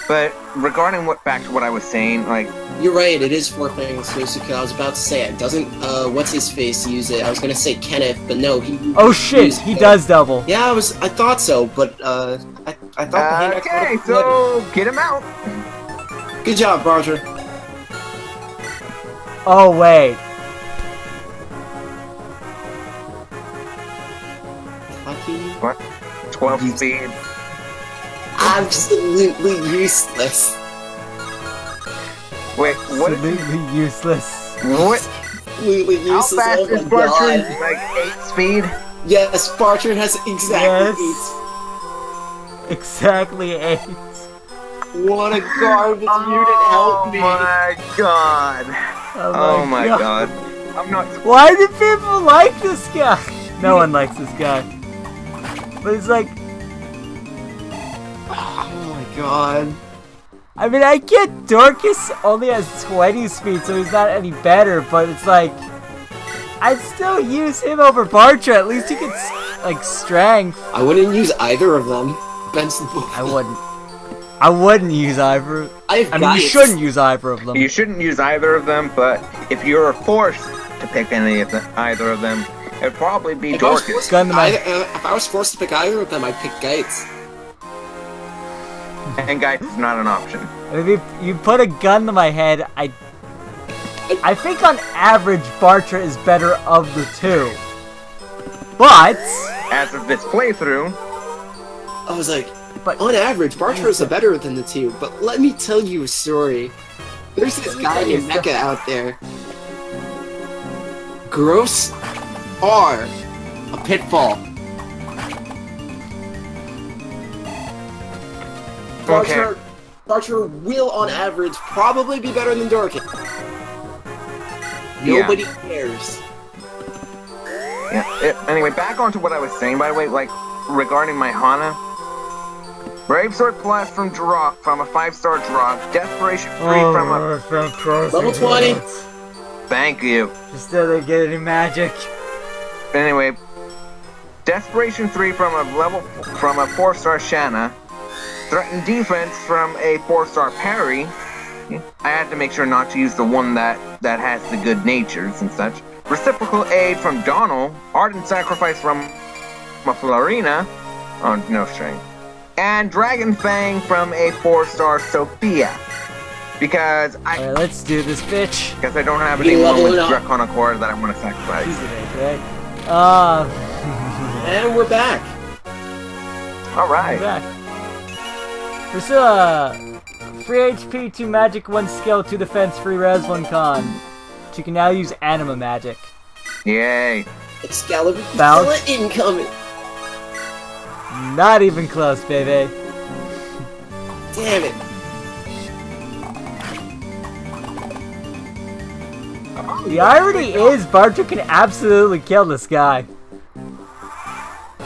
But regarding back to what I was saying, like, You're right, it is Fang exclusive, because I was about to say it. Doesn't, what's his face use it? I was gonna say Kenneth, but no, he... Oh shit, he does double. Yeah, I thought so, but, I thought the hand okay, so get him out. Good job, Barter. Oh wait. Fucking 12 speed. absolutely useless. Wait, what? Absolutely useless. What? Absolutely How useless. fast Oh is my Bartram? god. Like 8 speed? Yes, Barter has exactly Exactly 8. What a garbage unit, help me. Oh my god. Oh my god. I'm not. Why do people like this guy? No one likes this guy. But it's like, Oh my god. I mean, I get Dorcas only has 20 speed, so he's not any better, but it's like, I'd still use him over Bartra. At least he gets, like, strength. I wouldn't use either of them. Benson. I wouldn't use either. I mean, you shouldn't use either of them. You shouldn't use either of them, but if you were forced to pick either of them, it'd probably be If I was Dorcas. forced to Gun pick to my- if I was forced to pick either of them, I'd pick Gates. And Geist is not an option. If you put a gun to my head, I think on average Bartra is better of the two. But As of this playthrough, I was like, But- on average, Bartros are better than the two, but let me tell you a story. There's this guy named Mecha out there. Gross are a pitfall. Okay. Barter will, on average, probably be better than Dorkin. Yeah. Nobody cares. yeah. Anyway, back onto what I was saying, by the way, like, regarding my Hana. Brave Sword Plus from a 5-star drop. Desperation 3 from a... Level 20. Thank you. Just didn't get any magic. Anyway, Desperation 3 from a 4-star Shanna. Threatened Defense from a 4-star parry. I had to make sure not to use the one that has the good natures and such. Reciprocal Aid from Donald. Ardent Sacrifice from a Florina. Oh, no strength. And Dragon Fang from a 4-star Sophia. Because Alright, let's do this, bitch. I don't have You anyone with level it up. Dracona Core that I want to sacrifice. She's an egg, right? And we're back. Alright. Back. Priscilla! 3 HP, 2 magic, 1 skill, 2 defense, 3 res, 1 con. She can now use anima magic. Yay. Excalibur Bounce. Priscilla incoming. Not even close, baby. Damn it. The irony is, Bartra can absolutely kill this guy.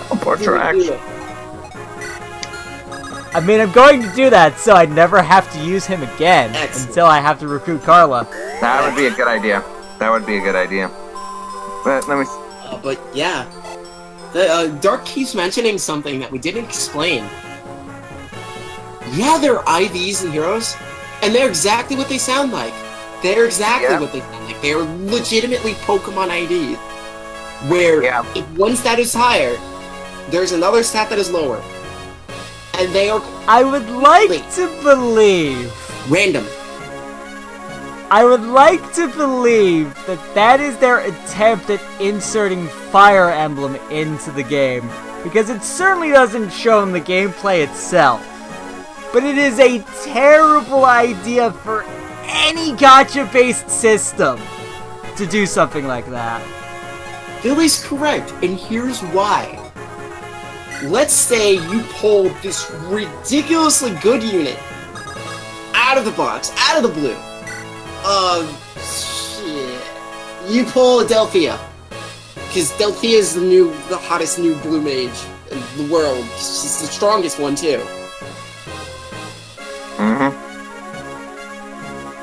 Portrax. I mean, I'm going to do that so I never have to use him again Excellent. until I have to recruit Carla. That would be a good idea. That would be a good idea. But let me... But yeah. Dark keeps mentioning something that we didn't explain. Yeah, there are IVs and heroes, and they're exactly what they sound like. They're exactly Yeah. what they sound like. They're legitimately Pokemon IDs. Where if one stat is higher, there's another stat that is lower. And they are I would like to believe. random. I would like to believe that that is their attempt at inserting Fire Emblem into the game, because it certainly doesn't show in the gameplay itself. But it is a terrible idea for any gacha-based system to do something like that. Billy's correct, and here's why. Let's say you pulled this ridiculously good unit out of the box, out of the blue. Shit. You pull Delphia. Because Delphia is the hottest new blue mage in the world. She's the strongest one, too.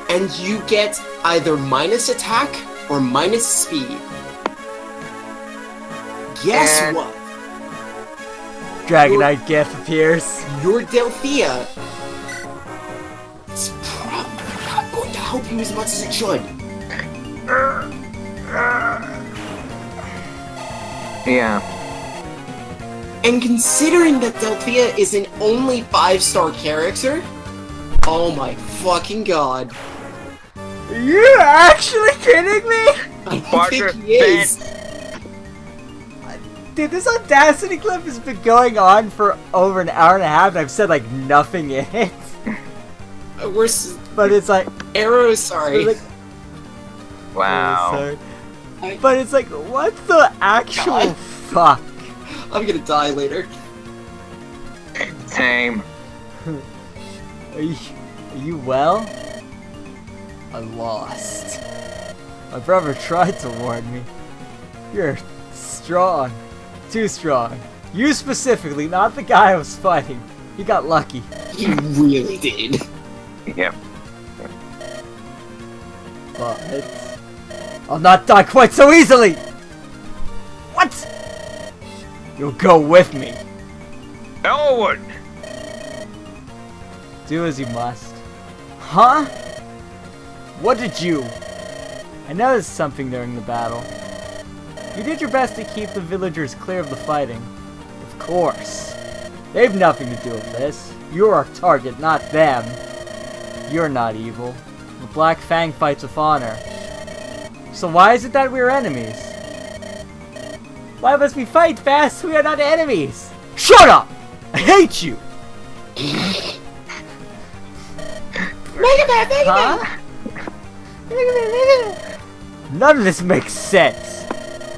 And you get either minus attack or minus speed. Guess what? Dragonite GIF appears. Your Delphia is probably not going to help you as much as it should. Yeah. And considering that Delphia is an only 5-star character, oh my fucking god. Are you actually kidding me? I don't think he is. Dude, this Audacity clip has been going on for over an hour and a half, and I've said, like, nothing in it. But it's like... Arrow, sorry. Like, Wow. sorry. But it's like, what the actual fuck? I'm gonna die later. Same. Are you well? I lost. My brother tried to warn me. You're strong. Too strong. You specifically, not the guy I was fighting. You got lucky. He really did. Yep. But I'll not die quite so easily! What? You'll go with me. Elwood! Do as you must. Huh? What did you? I noticed something during the battle. You did your best to keep the villagers clear of the fighting. Of course. They've nothing to do with this. You're our target, not them. You're not evil. The Black Fang fights with honor. So why is it that we're enemies? Why must we fight fast? We are not enemies! Shut up! I hate you! Huh? None of this makes sense.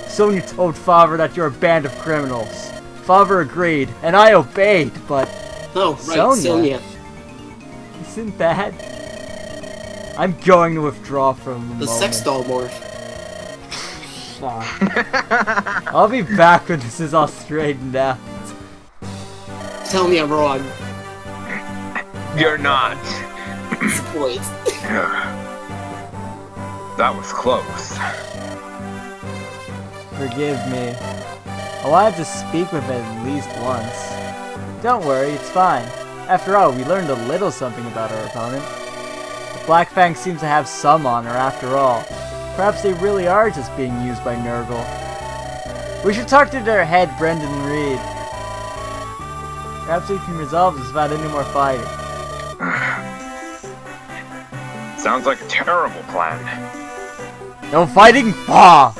Sonia told Father that you're a band of criminals. Father agreed, and I obeyed, but... Oh, right, Sonia. Isn't that... I'm going to withdraw from the sex doll morph. I'll be back when this is all straightened out. Tell me I'm wrong. You're not. Disappoint. That was close. Forgive me. I wanted to speak with it at least once. Don't worry, it's fine. After all, we learned a little something about our opponent. The Black Fang seems to have some honor after all. Perhaps they really are just being used by Nurgle. We should talk to their head, Brendan Reed. Perhaps we can resolve this without any more fighting. Sounds like a terrible plan. No fighting? Bah!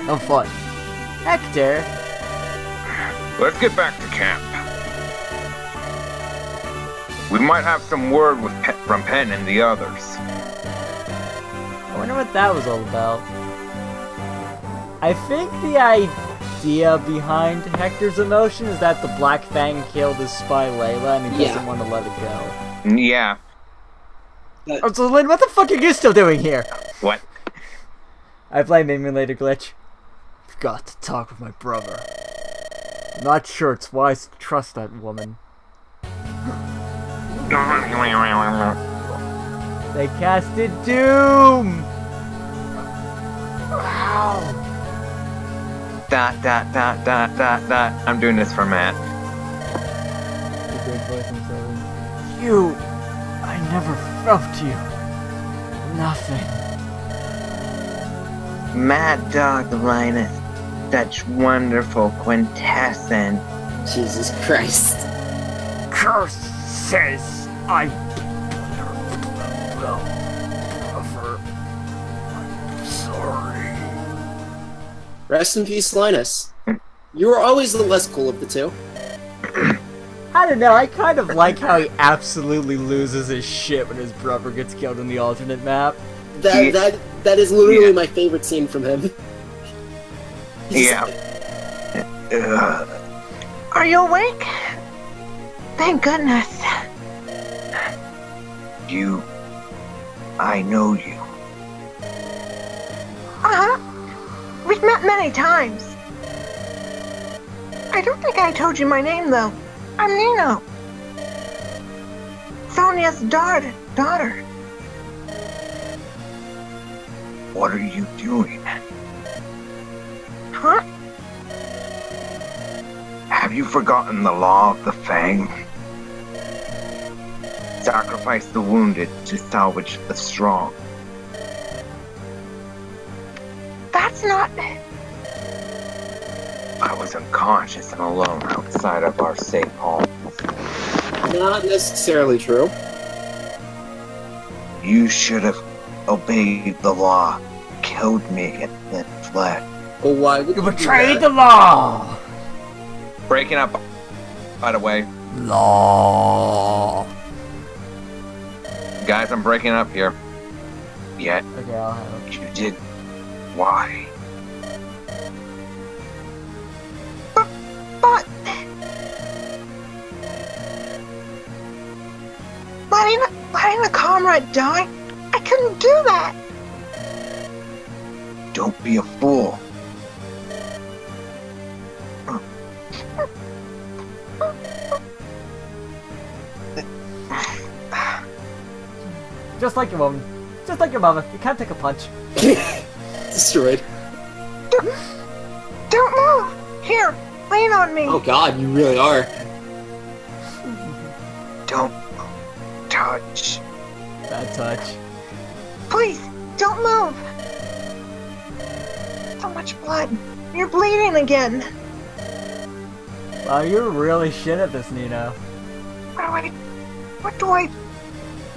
No fun. Hector! Let's get back to camp. We might have some word from Penn and the others. I wonder what that was all about. I think the idea behind Hector's emotion is that the Black Fang killed his spy Layla and he doesn't want to let it go. Yeah. Oh, so Lynn, what the fuck are you still doing here? What? I blame Emulator Glitch. Forgot to talk with my brother. I'm not sure it's wise to trust that woman. They casted Doom! Wow! I'm doing this for Matt. You... I never felt you. Nothing. Mad Dog Linus, such wonderful quintessence. Jesus Christ. Curse says I... Rest in peace, Linus. You were always the less cool of the two. I don't know, I kind of like how he absolutely loses his shit when his brother gets killed in the alternate map. That is literally my favorite scene from him. Yeah. Are you awake? Thank goodness. I know you. Uh-huh. We've met many times. I don't think I told you my name, though. I'm Nino. Sonia's daughter. What are you doing? Huh? Have you forgotten the law of the Fang? Sacrifice the wounded to salvage the strong. That's not... I was unconscious and alone outside of our safe home. Not necessarily true. You should have obeyed the law, killed me, and then fled. Well, why would You do betrayed that? the law! Breaking up, by the way. Law. Guys, I'm breaking up here. Yet, Okay, I'll have it. you did. Why? But... Letting a comrade die? I couldn't do that! Don't be a fool. Just like your mom. Just like your mother. You can't take a punch. Destroyed. Don't move! Here, lean on me! Oh god, you really are. Don't touch. Bad touch. Please, don't move! So much blood. You're bleeding again. Wow, you're really shit at this, Nino. What do I...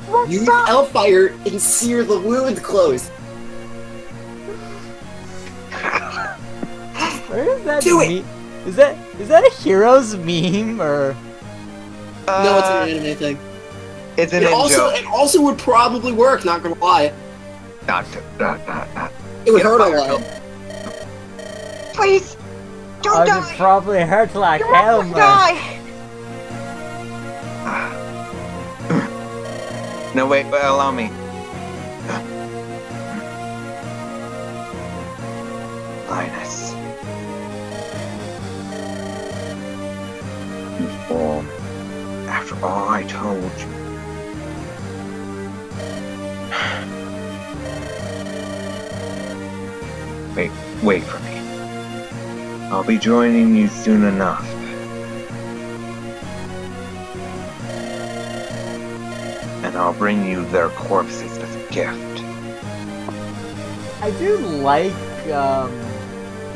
Won't Use stop! Hellfire and sear the wound closed. Where is that Do it! me- Is that a hero's meme or No, it's an anime thing. It's an It also, in-joke. it also would probably work, not gonna lie. Not. It would Get hurt a fired. lot. Please! Don't I would die! probably hurt like You hell, won't man. die! No, wait, allow me. Linus. You fool. After all I told you. Wait for me. I'll be joining you soon enough. And I'll bring you their corpses as a gift. I do like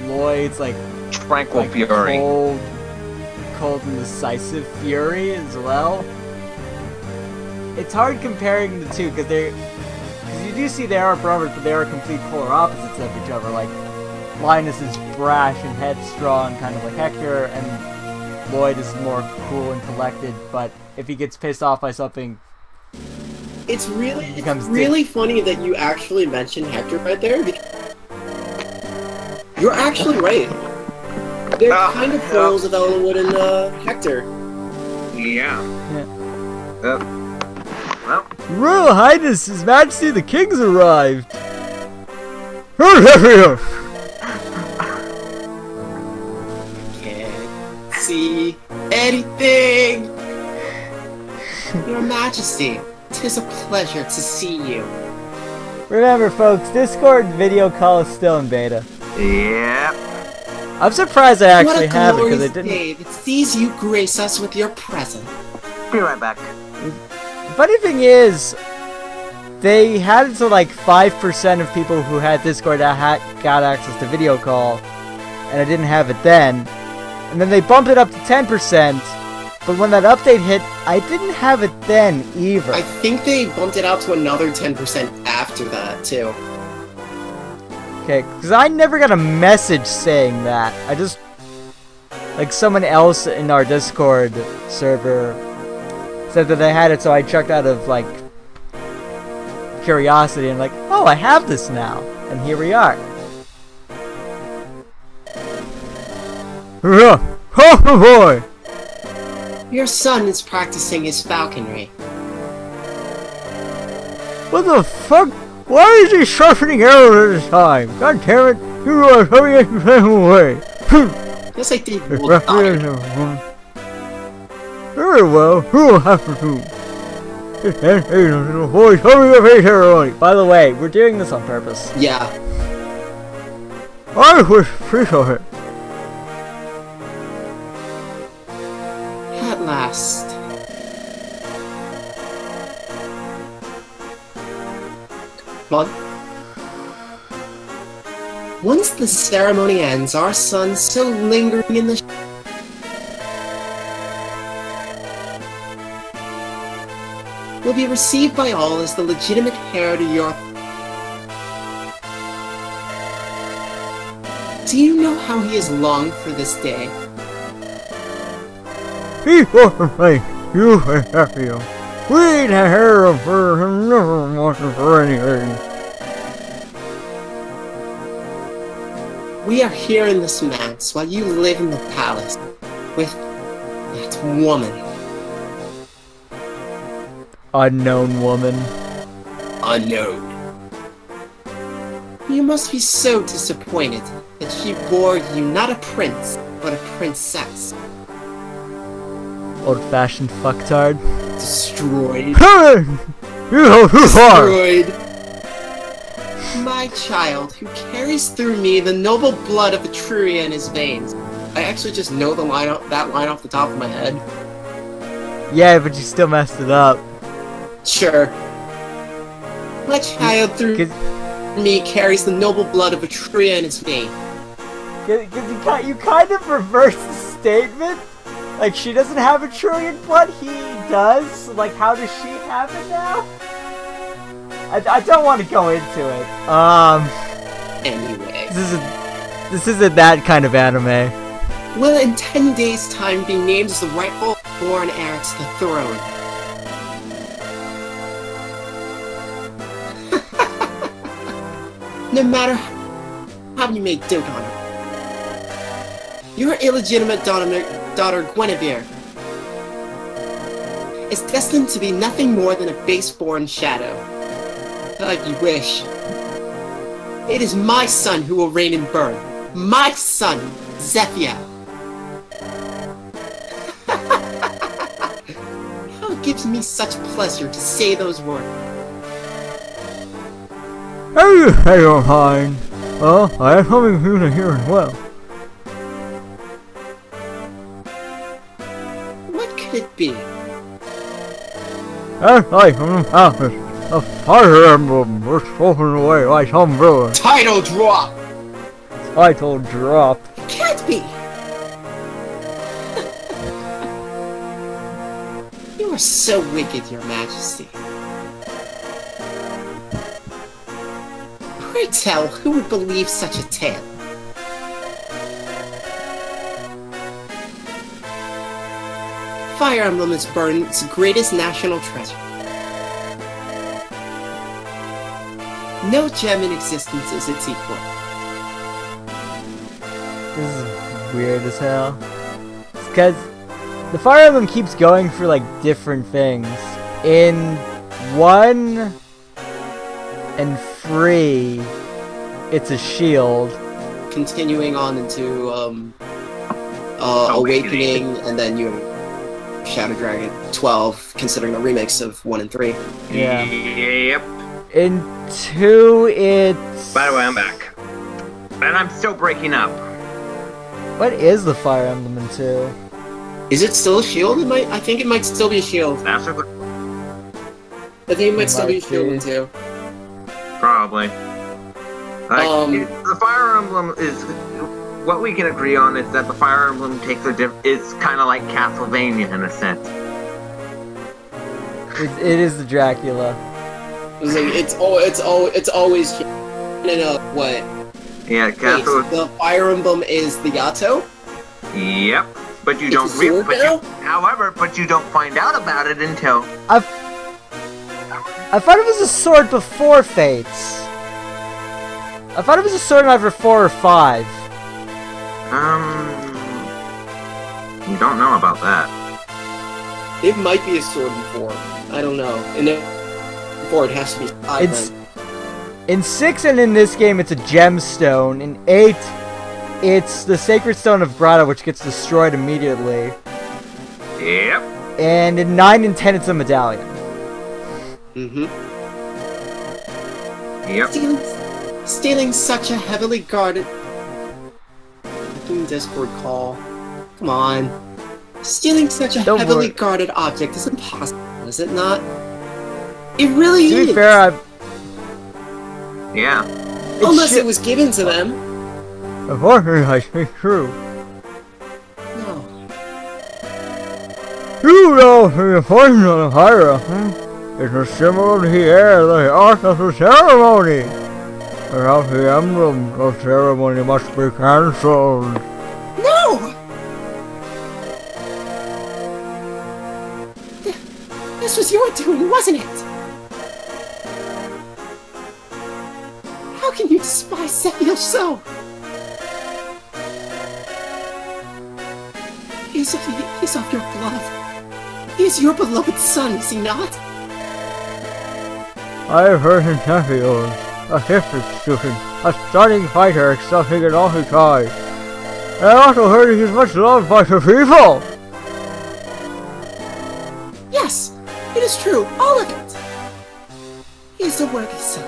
Lloyd's like Tranquil fury. cold and decisive fury as well. It's hard comparing the two because you do see they are brothers, but they are complete polar opposites of each other. Like Linus is brash and headstrong, kind of like Hector, and Lloyd is more cool and collected. But if he gets pissed off by something, It's really, becomes funny that you actually mentioned Hector right there. Because you're actually right. They're kind of foils of Ellenwood and Hector. Yeah. Yeah. Well, Royal Highness, His Majesty the King's arrived. Can't see anything. Your Majesty, 'tis a pleasure to see you. Remember, folks, Discord video call is still in beta. yeah. I'm surprised I actually what a have it because I glorious didn't. day that sees you grace us with your presence. Be right back. The funny thing is, they had it so like 5% of people who had Discord that got access to video call, and I didn't have it then. And then they bumped it up to 10%, but when that update hit, I didn't have it then either. I think they bumped it out to another 10% after that, too. Okay, because I never got a message saying that. I just... Like, someone else in our Discord server said that they had it, so I checked out of, like, curiosity and like, oh, I have this now. And here we are. Oh boy! Your son is practicing his falconry. What the fuck? Why is he sharpening arrows at this time? God damn it! You are coming at the same way. Yes, I did. Well, Very well. Who will have to do? Boys, coming up here ceremony. By the way, we're doing this on purpose. yeah. I was appreciate it. At last. Come on. Once the ceremony ends, our son still lingering in the will be received by all as the legitimate heir to your... Do you know how he has longed for this day? He wasn't like you have you. We ain't heard of her and never wanted for anything. We are here in this manse while you live in the palace with that woman. Unknown woman. Unknown. You must be so disappointed that she bore you not a prince, but a princess. Old-fashioned fucktard. Destroyed. You go too far. Destroyed. My child, who carries through me the noble blood of Etruria in his veins. I actually just know the line, that line off the top of my head. Yeah, but you still messed it up. Sure. My child through me carries the noble blood of Etruria in his veins. Because you kind of reversed the statement. Like, she doesn't have a trillion blood, he does. Like, how does she have it now? I don't want to go into it. Anyway. This isn't that kind of anime. Will in 10 days' time be named as the rightful born heir to the throne. No matter how you may dote on her. Your illegitimate daughter Guinevere is destined to be nothing more than a base-born shadow. You wish. It is my son who will reign in Bern. My son, Zephyr. How it gives me such pleasure to say those words. How you say you're fine? Well, I have something for you to hear as well. What could it be? That's like from the palace. A fire emblem was stolen away by some villain. Title drop! Title drop. It can't be! You are so wicked, your majesty. Pray tell, who would believe such a tale? Fire Emblem is Bern's greatest national treasure. No gem in existence is its equal. This is weird as hell. It's because the Fire Emblem keeps going for like different things. In 1 and 3, it's a shield. Continuing on into Awakening, and then you have Shadow Dragon 12, considering the remix of 1 and 3. Yeah. Yep. In 2, it's... By the way, I'm back. And I'm still breaking up. What is the Fire Emblem in 2? Is it still a shield? I think it might still be a shield. Master Quick. I think it might still be a Might shield be. in 2. Probably. The Fire Emblem is... What we can agree on is that the Fire Emblem takes it's kind of like Castlevania in a sense. It is the Dracula. It's like it's always in a what Yeah, Wait, Cathro. the Fire Emblem is the Yato? Yep. But you It's don't a sword now? however, but you don't find out about it until I thought it was a sword before Fates. I thought it was a sword in either 4 or 5. you don't know about that. It might be a sword in 4. I don't know. And then 4 it has to be 5. It's in 6 and in this game it's a gemstone. In 8, it's the Sacred Stone of Grata, which gets destroyed immediately. Yep. And in 9 and 10, it's a medallion. Mm-hmm. Yep. Stealing such a heavily guarded... Fucking Discord call. Come on. Stealing such a Don't heavily worry. guarded object is impossible, is it not? It really To is! be fair, Yeah. Unless it was given to them. unfortunately, I speak true. No. You know, the poison of the hierarchy is a symbol of the air, the art of the ceremony. Without the emblem, the ceremony must be cancelled. No! This was your doing, wasn't it? How can you despise Sephiel so? He is of your blood. He is your beloved son, is he not? I have heard in Sheffield, a history student, a stunning fighter excelling in all he tries. And I also heard he is much loved by the people. Yes, it is true, all of it. He is a worthy son.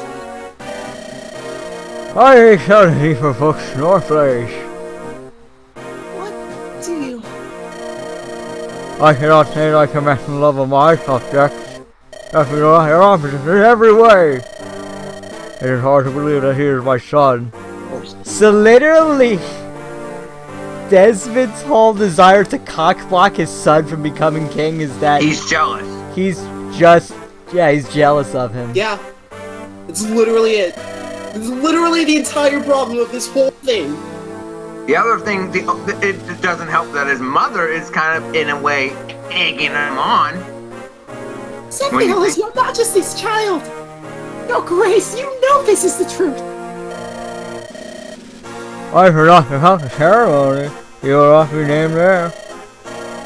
I ain't shouting for books nor plays. What do you... I cannot say I commend the love of my subjects. After all, your opposite in every way. It is hard to believe that he is my son. So literally, Desmond's whole desire to cockblock his son from becoming king is that He's jealous. he's just, he's jealous of him. Yeah, it's literally it. It's literally the entire problem of this whole thing. The other thing, it doesn't help that his mother is kind of, in a way, egging him on. Sephiel is your Majesty's child! Your Grace, you know this is the truth! I forgot about the ceremony. You will not be named there.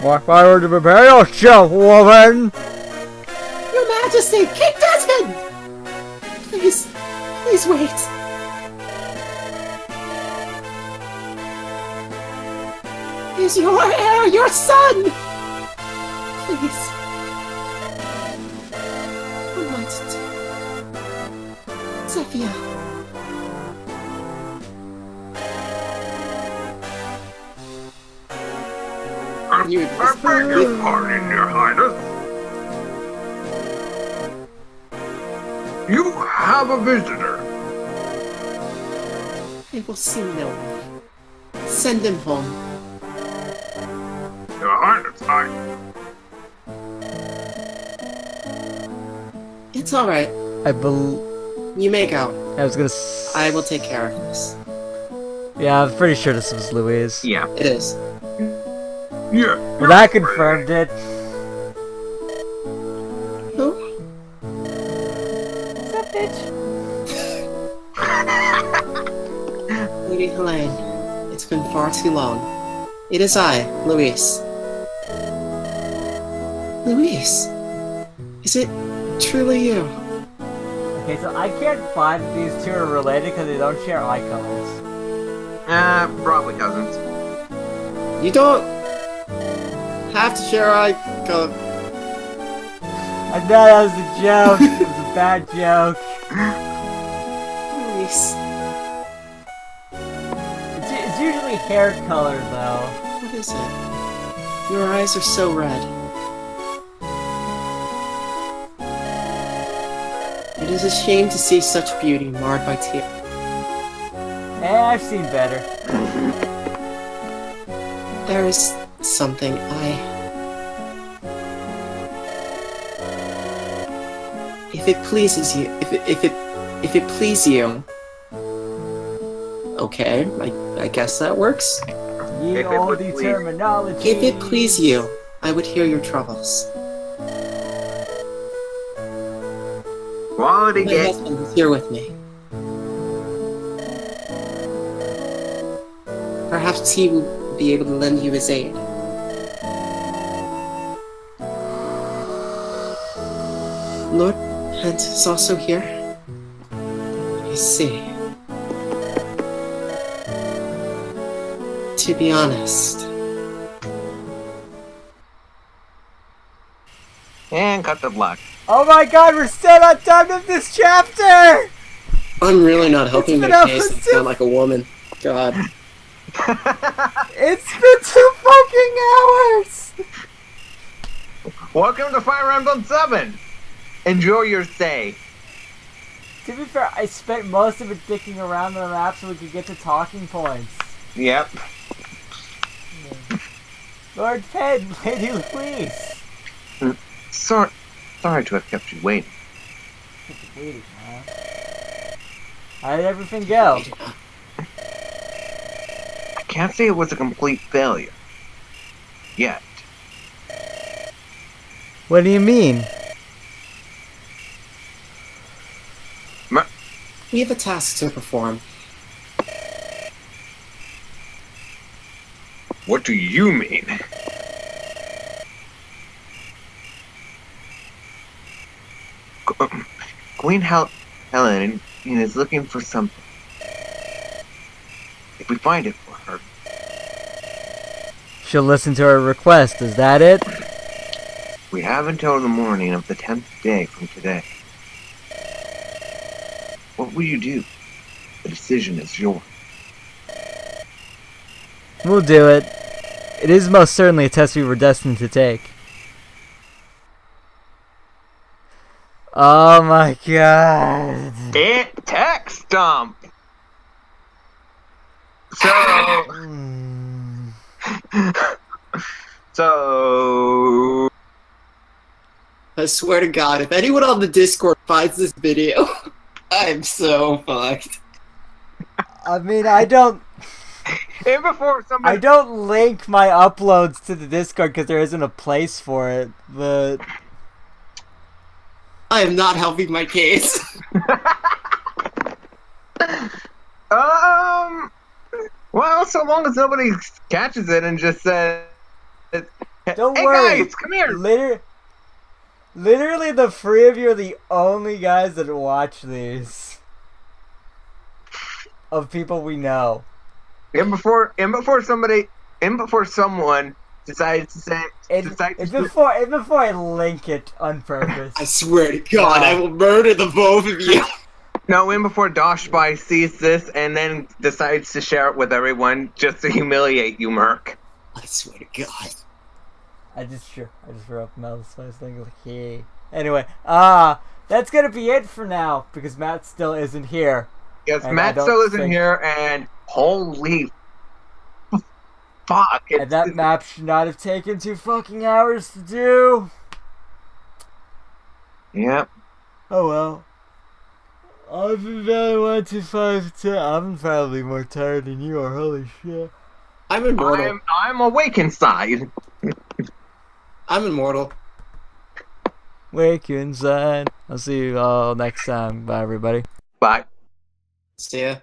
Walk forward to prepare yourself, woman! Your Majesty, King Desmond! Please, please wait. He is your heir, your son! Please. What am I to do? Sephiel. I beg your pardon, your highness. You have a visitor. I will see no one. Send him home. Your highness, It's alright. You make out. I was gonna I will take care of this. Yeah, I'm pretty sure this was Louise. Yeah. It is. Yeah. Well, that confirmed it. Who? What's up, bitch? Lady Helene, it's been far too long. It is I, Luis. Luis, is it truly you? Okay, so I can't find that these two are related because they don't share eye colors. Probably cousins. You don't have to share eye color. I know that was a joke. It was a bad joke. Luis, It's usually hair color, though. what is it? Your eyes are so red. It is a shame to see such beauty marred by tears. I've seen better. There is something If it pleases you, if it please you, Okay, I guess that works. Ye If it would olde please. terminology. If it please you, I would hear your troubles. Quality My game. husband is here with me. Perhaps he will be able to lend you his aid. Lord Pent is also here. I see. To be honest, And cut the block. Oh my god, we're still on time of this chapter! I'm really not helping been my up case for and sound like a woman. God. It's been 2 fucking hours! Welcome to Fire Emblem 7. Enjoy your stay. To be fair, I spent most of it dicking around the map so we could get to talking points. Yep. Lord Penn, Lady Louise! Sorry to have kept you waiting. Waiting, huh? How did everything go? I can't say it was a complete failure. Yet. What do you mean? We have a task to perform. What do you mean? Queen Helen is looking for something. If we find it for her, She'll listen to our request, is that it? we have until the morning of the 10th day from today. What will you do? The decision is yours. We'll do it. It is most certainly a test we were destined to take. Oh my god. It text dump. So, I swear to God, if anyone on the Discord finds this video, I'm so fucked. I mean, I don't and before somebody, link my uploads to the Discord because there isn't a place for it, but I am not helping my case. well, so long as nobody catches it and just says, don't "Hey worry. guys, come here." Literally the 3 of you are the only guys that watch these. Of people we know. And before someone decides to say, Before I link it on purpose. I swear to God, I will murder the both of you. no, and before Doshby sees this and then decides to share it with everyone just to humiliate you, Merc. I swear to God. I just threw up mouse, so I was thinking like, hey. Anyway, that's gonna be it for now because Matt still isn't here. Yes, And Matt still isn't here, and holy fuck! And that map should not have taken 2 fucking hours to do. Yep. Oh well. I've been very 1 to 5 10. I'm probably more tired than you are. Holy shit. I'm immortal. I'm awake inside. I'm immortal. Wake you inside. I'll see you all next time. Bye, everybody. Bye. See ya.